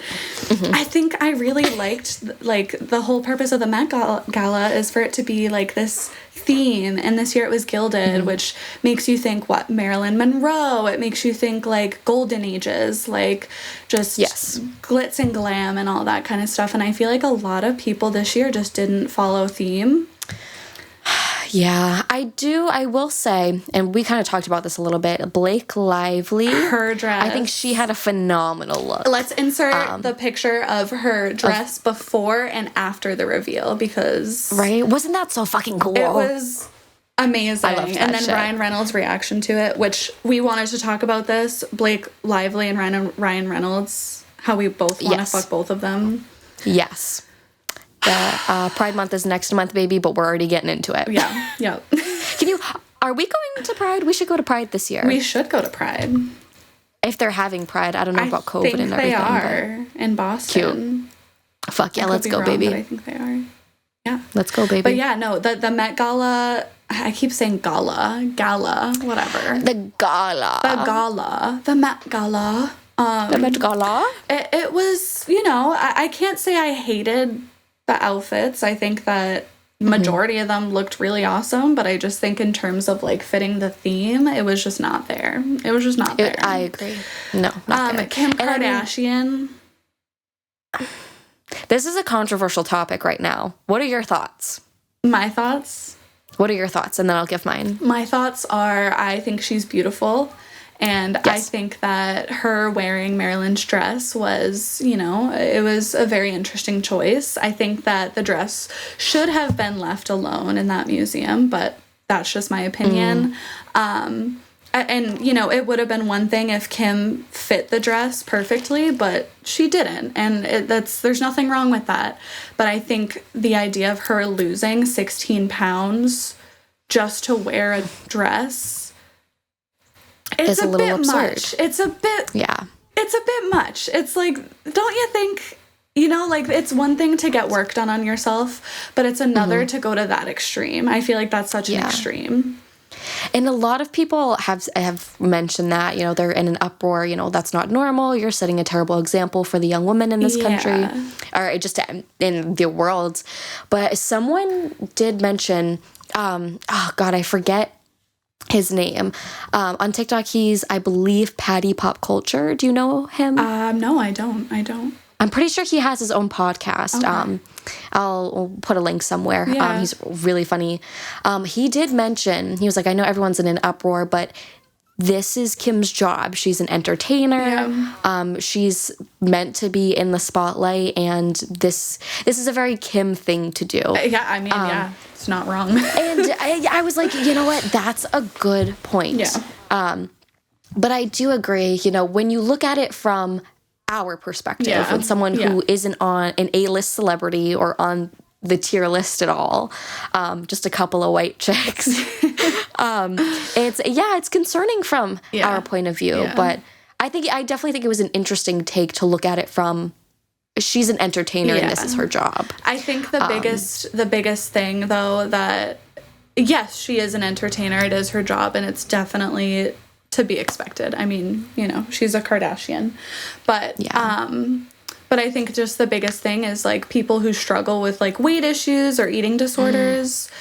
I think I really liked, like, the whole purpose of the Met Gala is for it to be, like, this theme. And this year it was gilded, which makes you think, what, Marilyn Monroe? It makes you think, like, golden ages, like, just glitz and glam and all that kind of stuff. And I feel like a lot of people this year just didn't follow theme. Yeah, I will say, and we kind of talked about this a little bit, Blake Lively. Her dress. I think she had a phenomenal look. Let's insert the picture of her dress before and after the reveal because... Right? Wasn't that so fucking cool? It was amazing. I loved that and then shit. Ryan Reynolds' reaction to it, which we wanted to talk about this. Blake Lively and Ryan Reynolds, how we both want to fuck both of them. Yes. Pride Month is next month, baby, but we're already getting into it. Yeah. Are we going to Pride? We should go to Pride this year. We should go to Pride. If they're having Pride. I don't know about COVID and everything. They are in Boston. Cute. Fuck yeah, let's go, baby. But I think they are. Yeah. Let's go, baby. But yeah, no, the Met Gala, I keep saying gala, whatever. The gala. The Met Gala. The Met Gala? It was, I can't say I hated the outfits. I think that majority of them looked really awesome, but I just think in terms of like fitting the theme, it was just not there. It was just not there. I agree. No, not there. Kim Kardashian. This is a controversial topic right now. What are your thoughts? My thoughts? What are your thoughts? And then I'll give mine. My thoughts are, I think she's beautiful. And I think that her wearing Marilyn's dress was, it was a very interesting choice. I think that the dress should have been left alone in that museum, but that's just my opinion. And, it would have been one thing if Kim fit the dress perfectly, but she didn't. And there's nothing wrong with that. But I think the idea of her losing 16 pounds just to wear a dress... It's a little absurd. Much. It's a bit much. It's like, don't you think, it's one thing to get work done on yourself, but it's another to go to that extreme. I feel like that's such an extreme. And a lot of people have mentioned that, they're in an uproar, that's not normal. You're setting a terrible example for the young women in this country, or just in the world. But someone did mention, I forget his name. On TikTok, he's, I believe, Patty Pop Culture. Do you know him? No, I don't. I'm pretty sure he has his own podcast. Okay. I'll put a link somewhere. Yeah. He's really funny. He did mention, he was like, I know everyone's in an uproar, but this is Kim's job. She's an entertainer. Yeah. She's meant to be in the spotlight, and this is a very Kim thing to do. Yeah, it's not wrong. And I was like, you know what? That's a good point. Yeah. But I do agree, when you look at it from our perspective, with someone who isn't on an A-list celebrity or on the tier list at all, just a couple of white chicks. It's concerning from our point of view, but I definitely think it was an interesting take to look at it from, she's an entertainer and this is her job. I think the biggest thing though, that yes, she is an entertainer, it is her job, and it's definitely to be expected. I mean, you know, she's a Kardashian, but but I think just the biggest thing is like people who struggle with like weight issues or eating disorders.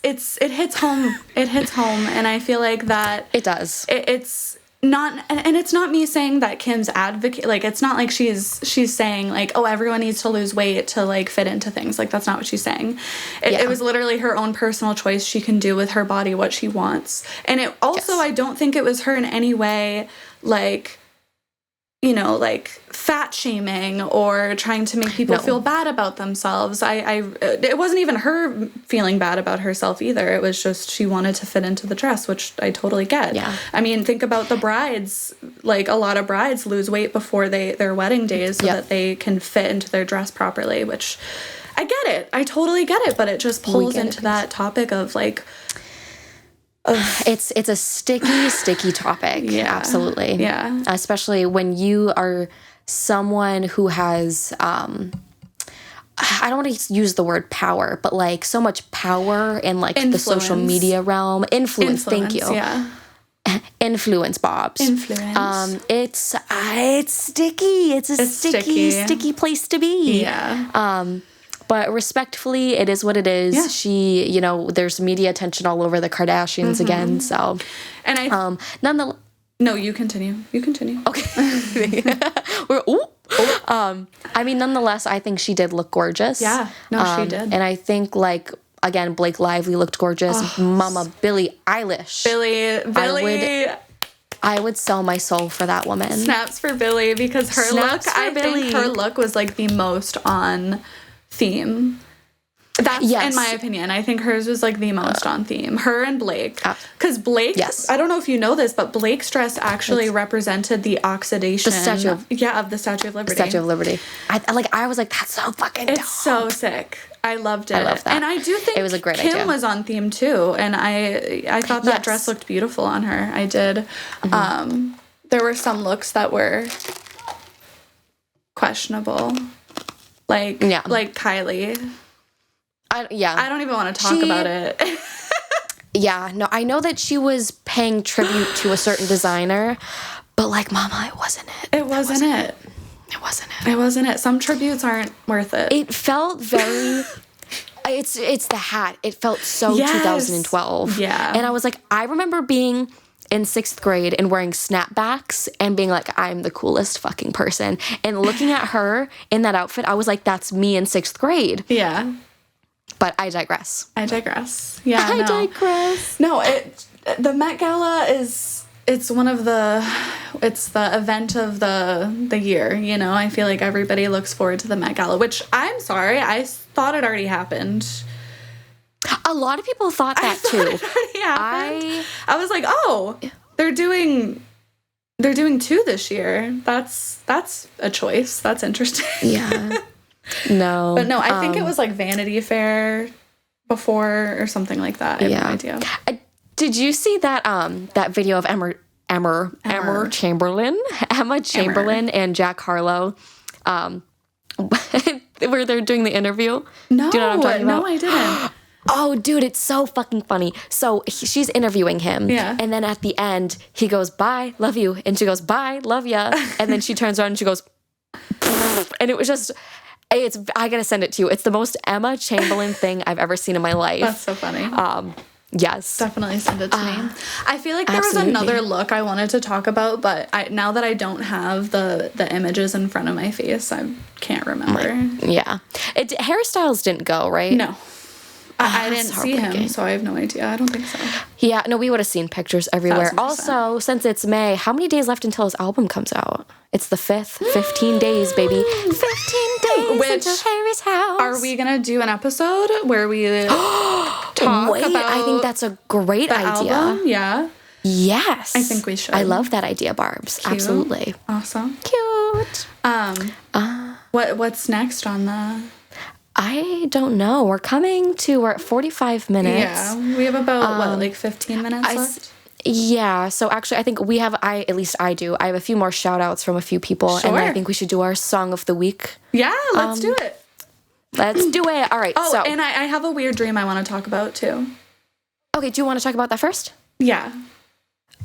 It hits home. It hits home, and I feel like that it does. It's not, and it's not me saying that Kim's advocate. Like, it's not like she's saying like, oh, everyone needs to lose weight to like fit into things. Like, that's not what she's saying. It was literally her own personal choice. She can do with her body what she wants, and it also I don't think it was her in any way like, you know, like fat shaming or trying to make people feel bad about themselves. It wasn't even her feeling bad about herself either. It was just she wanted to fit into the dress, which I totally get. Yeah. I mean, think about the brides. Like, a lot of brides lose weight before their wedding days so that they can fit into their dress properly, which I get it. I totally get it, but it just pulls into that topic of like, it's a sticky topic. Absolutely. Yeah. Especially when you are someone who has, I don't want to use the word power, but like so much power in like the social media realm. Influence. Thank you. Yeah. Influence, Bobs. Influence. It's sticky. It's a sticky place to be. Yeah. But respectfully, it is what it is. Yeah. She, you know, there's media attention all over the Kardashians again. So, and I, nonetheless, no, you continue. Okay. I mean, nonetheless, I think she did look gorgeous. Yeah. No, she did. And I think, like, again, Blake Lively looked gorgeous. Mama Billie Eilish. Billie. I would sell my soul for that woman. Snaps for Billie, because her think her look was like the most on theme. That's in my opinion. I think hers was like the most on theme. Her and Blake. Because Blake, I don't know if you know this, but Blake's dress actually represented the oxidation. The Statue of the Statue of Liberty. Statue of Liberty. I was like, that's so fucking dope. It's so sick. I loved it. I love that. And I do think it was a great Kim idea. was on theme too. And I thought that dress looked beautiful on her. I did. There were some looks that were questionable. Like Kylie. I don't even want to talk about it. No, I know that she was paying tribute to a certain designer, but like, mama, it wasn't it. It wasn't it. Some tributes aren't worth it. It felt very... It's the hat. It felt so 2012. Yeah. And I was like, I remember being in 6th grade and wearing snapbacks and being like, I'm the coolest fucking person. And looking at her in that outfit, I was like, that's me in 6th grade. Yeah. But I digress. Yeah, I digress. No, the Met Gala it's the event of the year, you know? I feel like everybody looks forward to the Met Gala, which I'm sorry, I thought it already happened. A lot of people thought that too. I was like, oh, they're doing 2 this year. That's a choice. That's interesting. Yeah. No. But no, I think it was like Vanity Fair before or something like that. I have no idea. Did you see that that video of Emma Chamberlain and Jack Harlow, where they're doing the interview? No, do you know what I'm talking about? No, I didn't. Oh, dude, it's so fucking funny. So she's interviewing him. Yeah. And then at the end, he goes, bye, love you. And she goes, bye, love ya. And then she turns around and she goes, and it was just, I gotta send it to you. It's the most Emma Chamberlain thing I've ever seen in my life. That's so funny. Yes. Definitely send it to me. I feel like there was another look I wanted to talk about, but now that I don't have the images in front of my face, I can't remember. Hairstyles didn't go, right? No. I didn't see him, so I have no idea. I don't think so. Yeah, no, we would have seen pictures everywhere. 1,000%. Also, since it's May, how many days left until his album comes out? It's the 5th. 15 days, baby. 15 days until Harry's house. Are we going to do an episode where we talk about I think that's a great idea. Album? Yeah. Yes. I think we should. I love that idea, Barbs. Cute. Absolutely. Awesome. Cute. What's next on the... I don't know. We're at 45 minutes. Yeah, we have about, 15 minutes left? Yeah, so actually I think at least I do. I have a few more shout outs from a few people. Sure. And I think we should do our song of the week. Yeah, let's do it. Let's do it. All right. Oh, and I have a weird dream I want to talk about too. Okay, do you want to talk about that first? Yeah.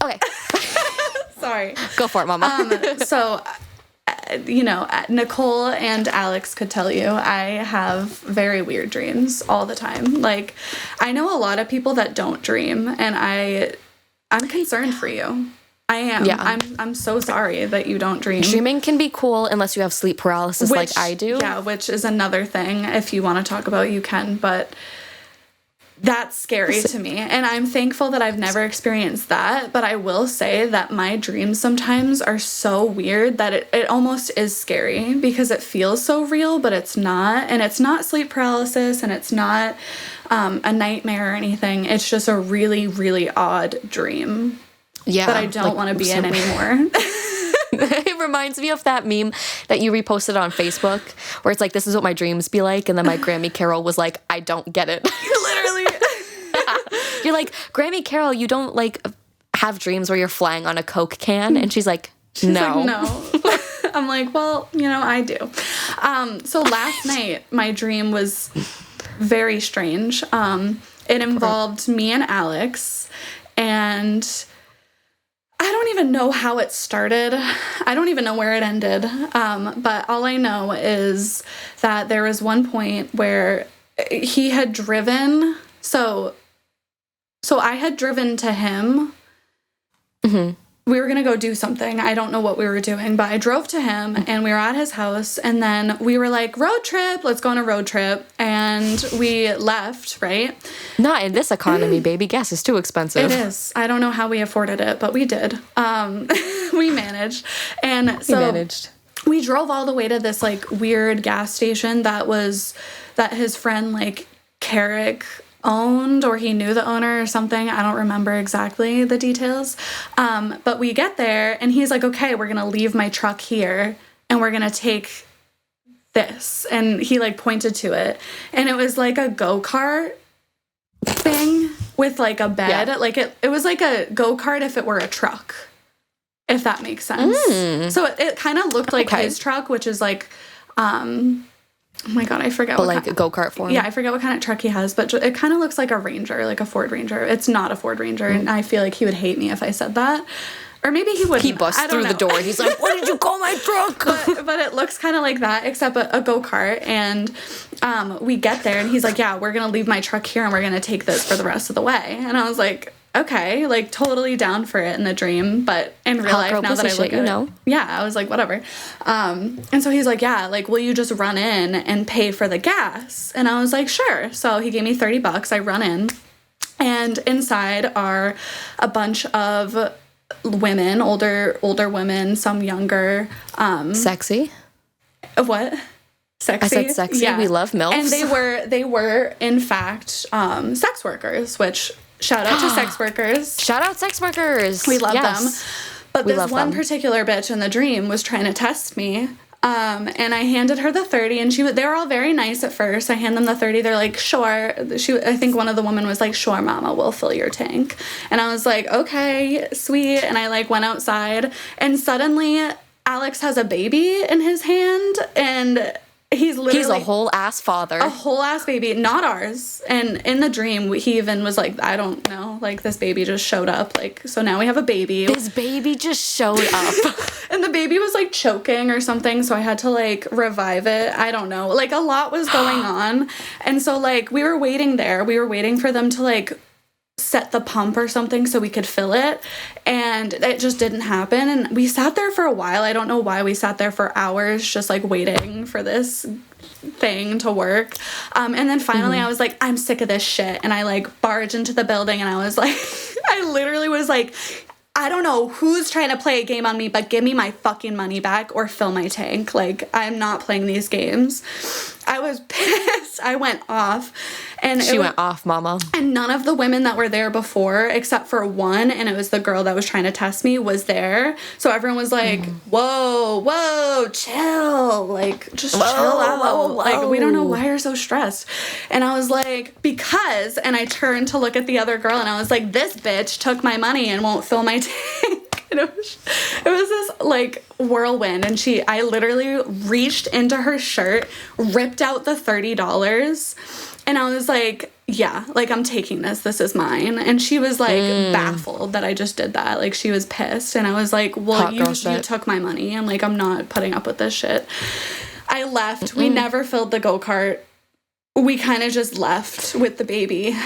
Okay. Sorry. Go for it, Mama. So, Nicole and Alex could tell you I have very weird dreams all the time. Like, I know a lot of people that don't dream, and I'm concerned for you. I am. Yeah. I'm so sorry that you don't dream. Dreaming can be cool unless you have sleep paralysis like I do. Yeah, which is another thing. If you want to talk about, you can, but that's scary to me. And I'm thankful that I've never experienced that, but I will say that my dreams sometimes are so weird that it almost is scary because it feels so real, but it's not. And it's not sleep paralysis, and it's not a nightmare or anything. It's just a really, really odd dream. Yeah, that I don't want to be in anymore. It reminds me of that meme that you reposted on Facebook where it's like, this is what my dreams be like. And then my Grammy Carol was like, I don't get it. Literally. You're like, Grammy Carol, you don't have dreams where you're flying on a Coke can. And she's like, no. No. I'm like, well, I do. So last night, my dream was very strange. It involved me and Alex, and I don't even know how it started. I don't even know where it ended. But all I know is that there was one point where he had driven. So I had driven to him. Mm-hmm. We were going to go do something. I don't know what we were doing, but I drove to him and we were at his house, and then we were like, road trip, let's go on a road trip. And we left, right? Not in this economy, baby. Gas is too expensive. It is. I don't know how we afforded it, but we did. We managed. And so we drove all the way to this weird gas station that his friend Carrick owned, or he knew the owner or something. I don't remember exactly the details. But we get there and he's like, okay, we're going to leave my truck here and we're going to take this. And he pointed to it, and it was like a go-kart thing with a bed. Yeah. It was like a go-kart if it were a truck, if that makes sense. So it kind of looked like his truck, which is oh my God, I forget. But a go-kart form? Yeah, I forget what kind of truck he has, but it kind of looks like a Ranger, like a Ford Ranger. It's not a Ford Ranger, and I feel like he would hate me if I said that. Or maybe he wouldn't. He busts through the door. He's like, what did you call my truck? But it looks kind of like that, except a go-kart. And we get there, and he's like, yeah, we're going to leave my truck here, and we're going to take this for the rest of the way. And I was like, okay, totally down for it in the dream, but in real life, now that I look at it, yeah, I was like, whatever. And so he's like, yeah, will you just run in and pay for the gas? And I was like, sure. So he gave me $30. I run in, and inside are a bunch of women, older women, some younger. Sexy? What? Sexy? I said sexy. Yeah. We love MILFs. And they were in fact sex workers, which... Shout out to sex workers. Shout out sex workers. We love them. But this one particular bitch in the dream was trying to test me. And I handed her the 30, and they were all very nice at first. I hand them the 30. They're like, sure. I think one of the women was like, sure, mama, we'll fill your tank. And I was like, okay, sweet. And I went outside, and suddenly Alex has a baby in his hand, and he's a whole ass father. A whole ass baby, not ours. And in the dream, he even was like, I don't know, this baby just showed up. So now we have a baby. This baby just showed up. And the baby was choking or something, so I had to revive it. I don't know. A lot was going on. And so we were waiting there. We were waiting for them to set the pump or something so we could fill it, and it just didn't happen. And we sat there for a while. I don't know why we sat there for hours just waiting for this thing to work, and then finally I was like, I'm sick of this shit, and I barged into the building, and I was like I literally was like, I don't know who's trying to play a game on me, but give me my fucking money back or fill my tank. I'm not playing these games. I was pissed. I went off. And she went off, mama. And none of the women that were there before, except for one, and it was the girl that was trying to test me, was there. So everyone was like, whoa, chill. Like, just chill out. Whoa. Like, we don't know why you're so stressed. And I was like, because, and I turned to look at the other girl, and I was like, this bitch took my money and won't fill my tank. And it was this, like, whirlwind. And I literally reached into her shirt, ripped out the $30, and I was like, yeah, like, I'm taking this. This is mine. And she was, like, baffled that I just did that. Like, she was pissed. And I was like, well, you took my money. And, like, I'm not putting up with this shit. I left. We never filled the go-kart. We kind of just left with the baby.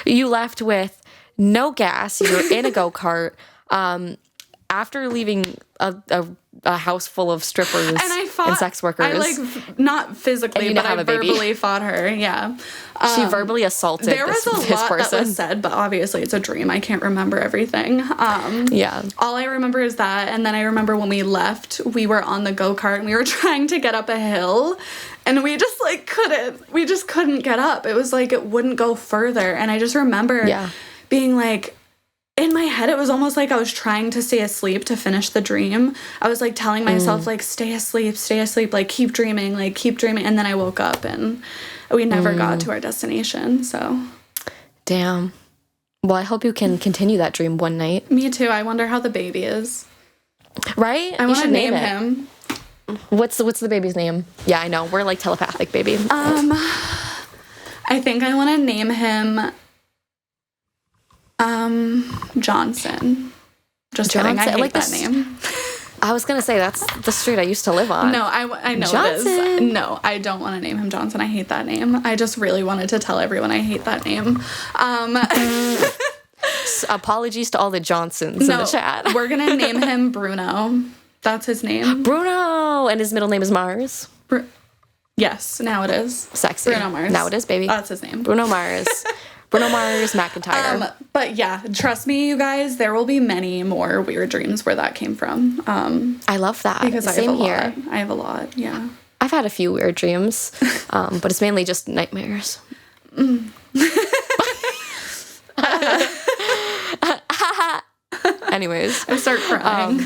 You left with no gas. You're in a go-kart. After leaving a house full of strippers and sex workers. I, like, not physically, but I verbally fought her. Yeah. She verbally assaulted there was this a lot person. That was said, but obviously it's a dream. I can't remember everything. Yeah. All I remember is that, and then I remember when we left, we were on the go-kart, and we were trying to get up a hill, and we just, like, couldn't get up. It was like it wouldn't go further, and I just remember being like, in my head, it was almost like I was trying to stay asleep to finish the dream. I was, like, telling myself, like, stay asleep, like, keep dreaming. And then I woke up, and we never got to our destination, so. Damn. Well, I hope you can continue that dream one night. Me too. I wonder how the baby is. Right? I want to name him. What's the baby's name? Yeah, I know. We're, like, telepathic, baby. I think I want to name him Johnson. Just kidding. I hate that name. I was gonna say that's the street I used to live on. No, I know Johnson. It is. No, I don't want to name him Johnson. I hate that name. I just really wanted to tell everyone I hate that name. Apologies to all the Johnsons in the chat. We're gonna name him Bruno. That's his name. Bruno, and his middle name is Mars. Yes, now it is. Sexy. Bruno Mars. Now it is, baby. That's his name. Bruno Mars. Bruno Mars McIntyre. But yeah, trust me, you guys, there will be many more weird dreams where that came from. I love that. Because Same here. I have a lot, yeah. I've had a few weird dreams, but it's mainly just nightmares. Anyways. I start crying.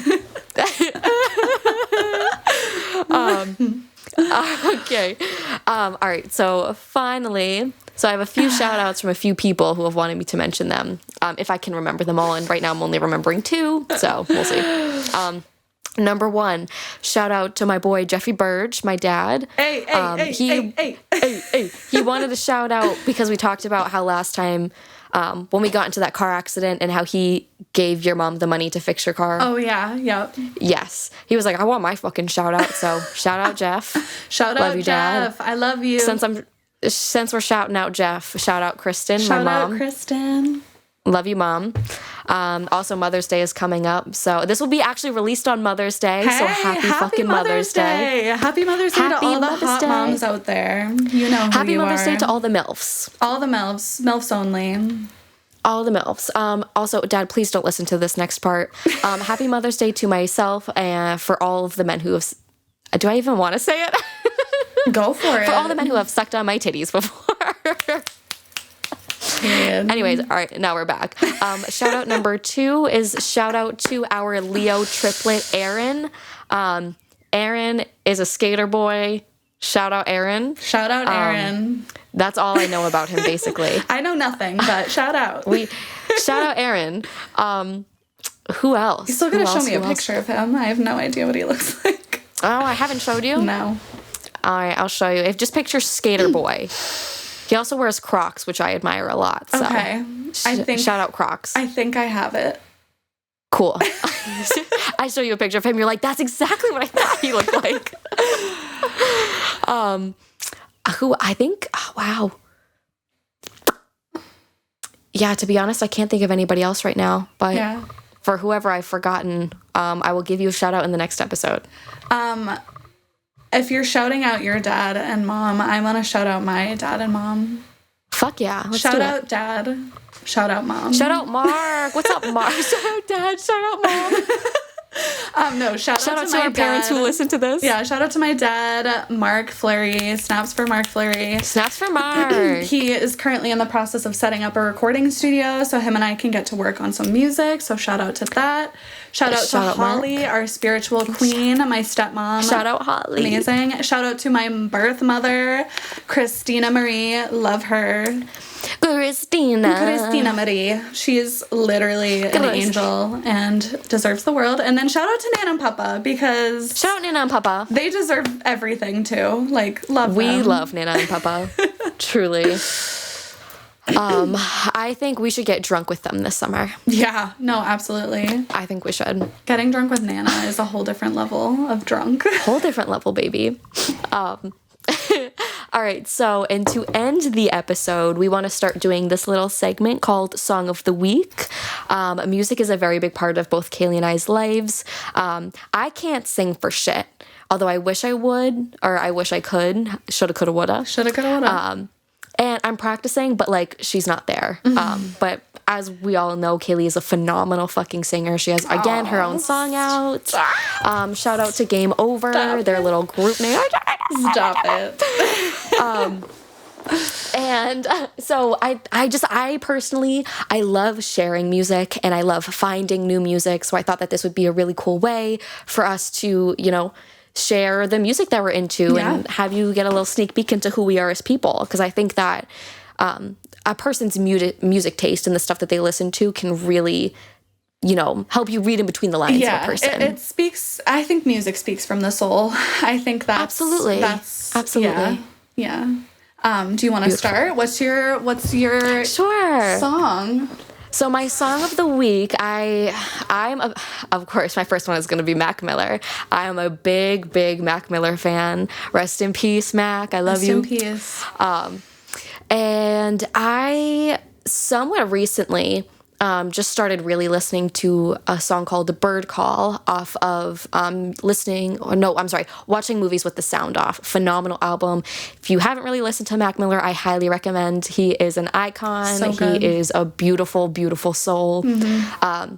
Okay. All right. So finally, I have a few shout outs from a few people who have wanted me to mention them. If I can remember them all. And right now I'm only remembering 2. So we'll see. Number 1, shout out to my boy, Jeffy Burge, my dad. Hey. He wanted to shout out because we talked about how last time, when we got into that car accident and how he gave your mom the money to fix your car. Oh, yeah. Yep. Yes. He was like, I want my fucking shout out. So shout out, Jeff. Shout out, Jeff. I love you. Since we're shouting out Jeff, shout out Kristen, my mom. Shout out Kristen. Love you, Mom. Also, Mother's Day is coming up. So this will be actually released on Mother's Day. Hey, so happy fucking Mother's Day. Happy Mother's Day to all the hot moms out there. You know who Happy you Mother's are. Day to all the MILFs. All the MILFs. MILFs only. All the MILFs. Also, Dad, please don't listen to this next part. Happy Mother's Day to myself and for all of the men who have... Do I even want to say it? Go for it. For all the men who have sucked on my titties before. Anyways, all right, now we're back. Shout out number 2 is shout out to our Leo triplet, Aaron. Aaron is a skater boy. Shout out Aaron. Shout out Aaron. That's all I know about him, basically. I know nothing, but shout out. Shout out Aaron. Who else? You're still going to show me a picture of him. I have no idea what he looks like. Oh, I haven't showed you? No. All right, I'll show you. Just picture skater boy. He also wears Crocs, which I admire a lot. So. Okay. Shout out Crocs. I think I have it. Cool. I show you a picture of him. You're like, that's exactly what I thought he looked like. Who I think, oh, wow. Yeah, to be honest, I can't think of anybody else right now. But for whoever I've forgotten, I will give you a shout out in the next episode. If you're shouting out your dad and mom, I want to shout out my dad and mom. Fuck yeah. Shout out dad. Shout out mom. Shout out Mark. What's up, Mark? Shout out dad. Shout out mom. No, shout out to our my parents who listen to this. Yeah, shout out to my dad, Mark Fleury. Snaps for Mark Fleury. Snaps for Mark. He is currently in the process of setting up a recording studio, so him and I can get to work on some music. So shout out to that. Shout out to Holly, Mark. Our spiritual queen, my stepmom. Shout out Holly. Amazing. Shout out to my birth mother, Christina Marie. Love her. Christina Marie. She's literally an angel and deserves the world. And then shout out to Nana and Papa, because shout out Nana and Papa. They deserve everything too. Like, love them. We love Nana and Papa. Truly. I think we should get drunk with them this summer. Yeah, no, absolutely. I think we should. Getting drunk with Nana is a whole different level of drunk. Whole different level, baby. All right, so, and to end the episode, we want to start doing this little segment called Song of the Week. Music is a very big part of both Caleigh and I's lives. I can't sing for shit, although I wish I would, or I wish I could. Shoulda, coulda, woulda. Shoulda, coulda, woulda. And I'm practicing, but, like, she's not there. But as we all know, Caleigh is a phenomenal fucking singer. She has, again, her own song out. Shout out to Game Over, their little group name. Stop it. And so I personally, I love sharing music and I love finding new music. So I thought that this would be a really cool way for us to, you know, share the music that we're into and have you get a little sneak peek into who we are as people. Because I think that a person's music taste and the stuff that they listen to can really, you know, help you read in between the lines of a person. It speaks, I think music speaks from the soul. I think that's... Absolutely. Yeah. Do you want to start? What's your song? So my song of the week, of course, my first one is going to be Mac Miller. I am a big, big Mac Miller fan. Rest in peace, Mac. I love you. Rest in peace. And I somewhat recently just started really listening to a song called The Bird Call off of watching movies with the sound off. Phenomenal album. If you haven't really listened to Mac Miller, I highly recommend. He is an icon. So good. He is a beautiful, beautiful soul. Mm-hmm.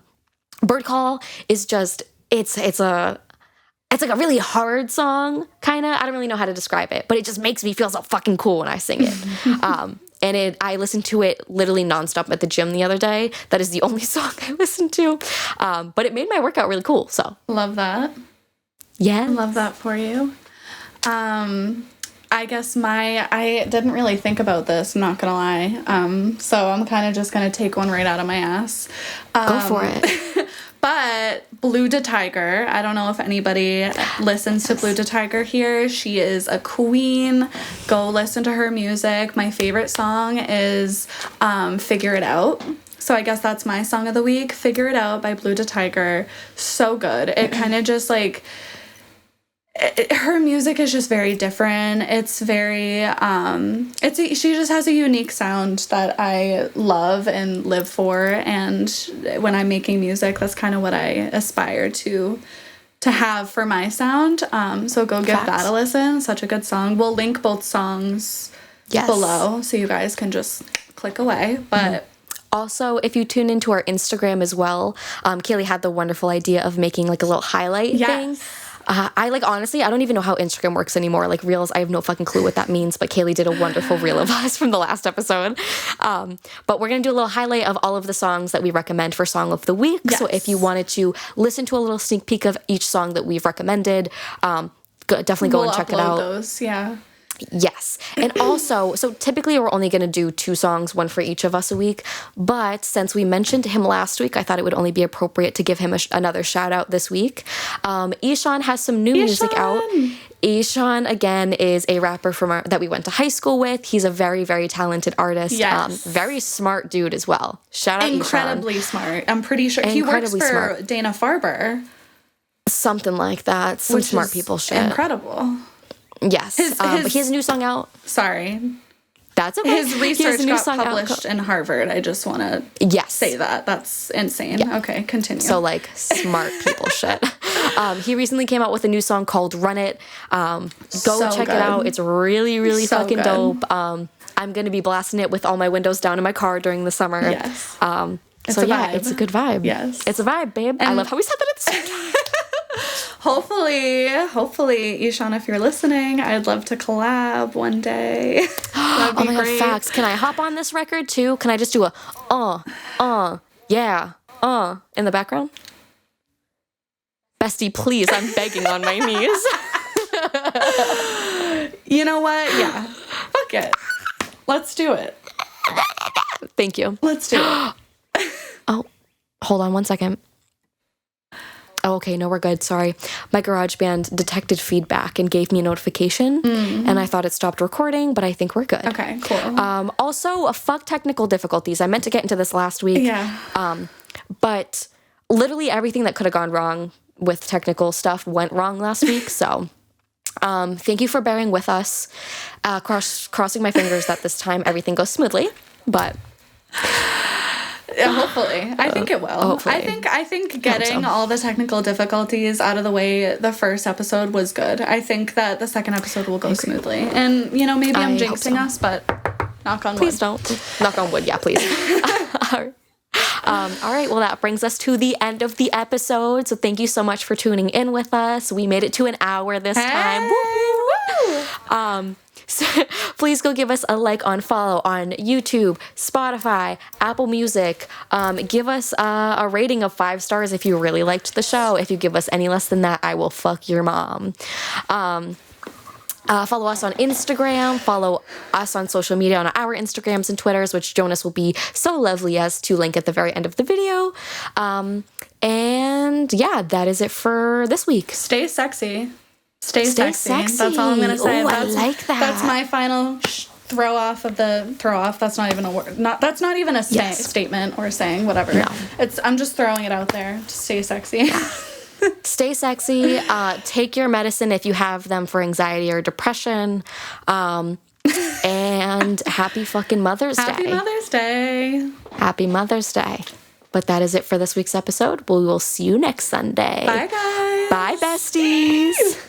Bird Call is just, it's like a really hard song, kind of. I don't really know how to describe it, but it just makes me feel so fucking cool when I sing it. And I listened to it literally nonstop at the gym the other day. That is the only song I listened to. But it made my workout really cool, so. Love that. Yeah. Love that for you. I guess I didn't really think about this, I'm not gonna lie. So I'm kind of just gonna take one right out of my ass. Go for it. But Blue de Tiger, I don't know if anybody listens to Blue de Tiger here. She is a queen. Go listen to her music. My favorite song is Figure It Out. So I guess that's my song of the week. Figure It Out by Blue de Tiger. So good. It kind of just like... her music is just very different. It's very, she just has a unique sound that I love and live for. And when I'm making music, that's kind of what I aspire to have for my sound. So go give that a listen. Such a good song. We'll link both songs below so you guys can just click away. But also, if you tune into our Instagram as well, Caleigh had the wonderful idea of making like a little highlight thing. Honestly, I don't even know how Instagram works anymore. Like, Reels, I have no fucking clue what that means, but Caleigh did a wonderful reel of us from the last episode. But we're going to do a little highlight of all of the songs that we recommend for Song of the Week. Yes. So if you wanted to listen to a little sneak peek of each song that we've recommended, definitely go and check it out. Those, yeah. Yes. And also, so typically we're only going to do 2 songs, one for each of us a week. But since we mentioned him last week, I thought it would only be appropriate to give him another shout out this week. Ishan has some new music out. Ishan, again, is a rapper that we went to high school with. He's a very, very talented artist. Yes. Very smart dude as well. Shout out Incredibly smart. I'm pretty sure he works for Dana Farber. Something like that. Some smart people shit. Incredible. Yes. But he has a new song out. Sorry. That's okay. His research got published in Harvard. I just want to say that. That's insane. Yeah. Okay, continue. So, like, smart people shit. He recently came out with a new song called Run It. Go check it out. It's really, really fucking dope. I'm going to be blasting it with all my windows down in my car during the summer. Yes. It's a vibe. It's a good vibe. Yes. It's a vibe, babe. I love how we said that at the same time. Hopefully, Ishan, if you're listening, I'd love to collab one day. Oh my God, facts. Can I hop on this record too? Can I just do a yeah, in the background? Bestie, please, I'm begging on my knees. You know what? Yeah. Fuck it. Let's do it. Thank you. Let's do it. Oh, hold on one second. Oh, okay, no, we're good. Sorry. My GarageBand detected feedback and gave me a notification, and I thought it stopped recording, but I think we're good. Okay, cool. Also, fuck technical difficulties. I meant to get into this last week. Yeah. But literally everything that could have gone wrong with technical stuff went wrong last week, so thank you for bearing with us. Crossing my fingers that this time everything goes smoothly, but... Yeah, hopefully. I think it will. Hopefully. I think getting all the technical difficulties out of the way the first episode was good. I think that the second episode will go smoothly. And, maybe I'm jinxing us, but knock on wood. Please don't. Knock on wood, yeah, please. All right, well, that brings us to the end of the episode. So thank you so much for tuning in with us. We made it to an hour this time. Woo-hoo! So please go give us a like on follow on YouTube, Spotify, Apple Music. Give us a rating of 5 stars if you really liked the show. If you give us any less than that, I will fuck your mom. Follow us on Instagram. Follow us on social media on our Instagrams and Twitters, which Jonas will be so lovely as to link at the very end of the video. And yeah, that is it for this week. Stay sexy. Stay sexy. That's all I'm going to say. Ooh, I like that. That's my final throw off. That's not even a word. That's not even a statement or saying, whatever. No. I'm just throwing it out there. Just stay sexy. Stay sexy. Take your medicine if you have them for anxiety or depression. And happy fucking Mother's Day. Happy Mother's Day. Happy Mother's Day. But that is it for this week's episode. We will see you next Sunday. Bye, guys. Bye, besties.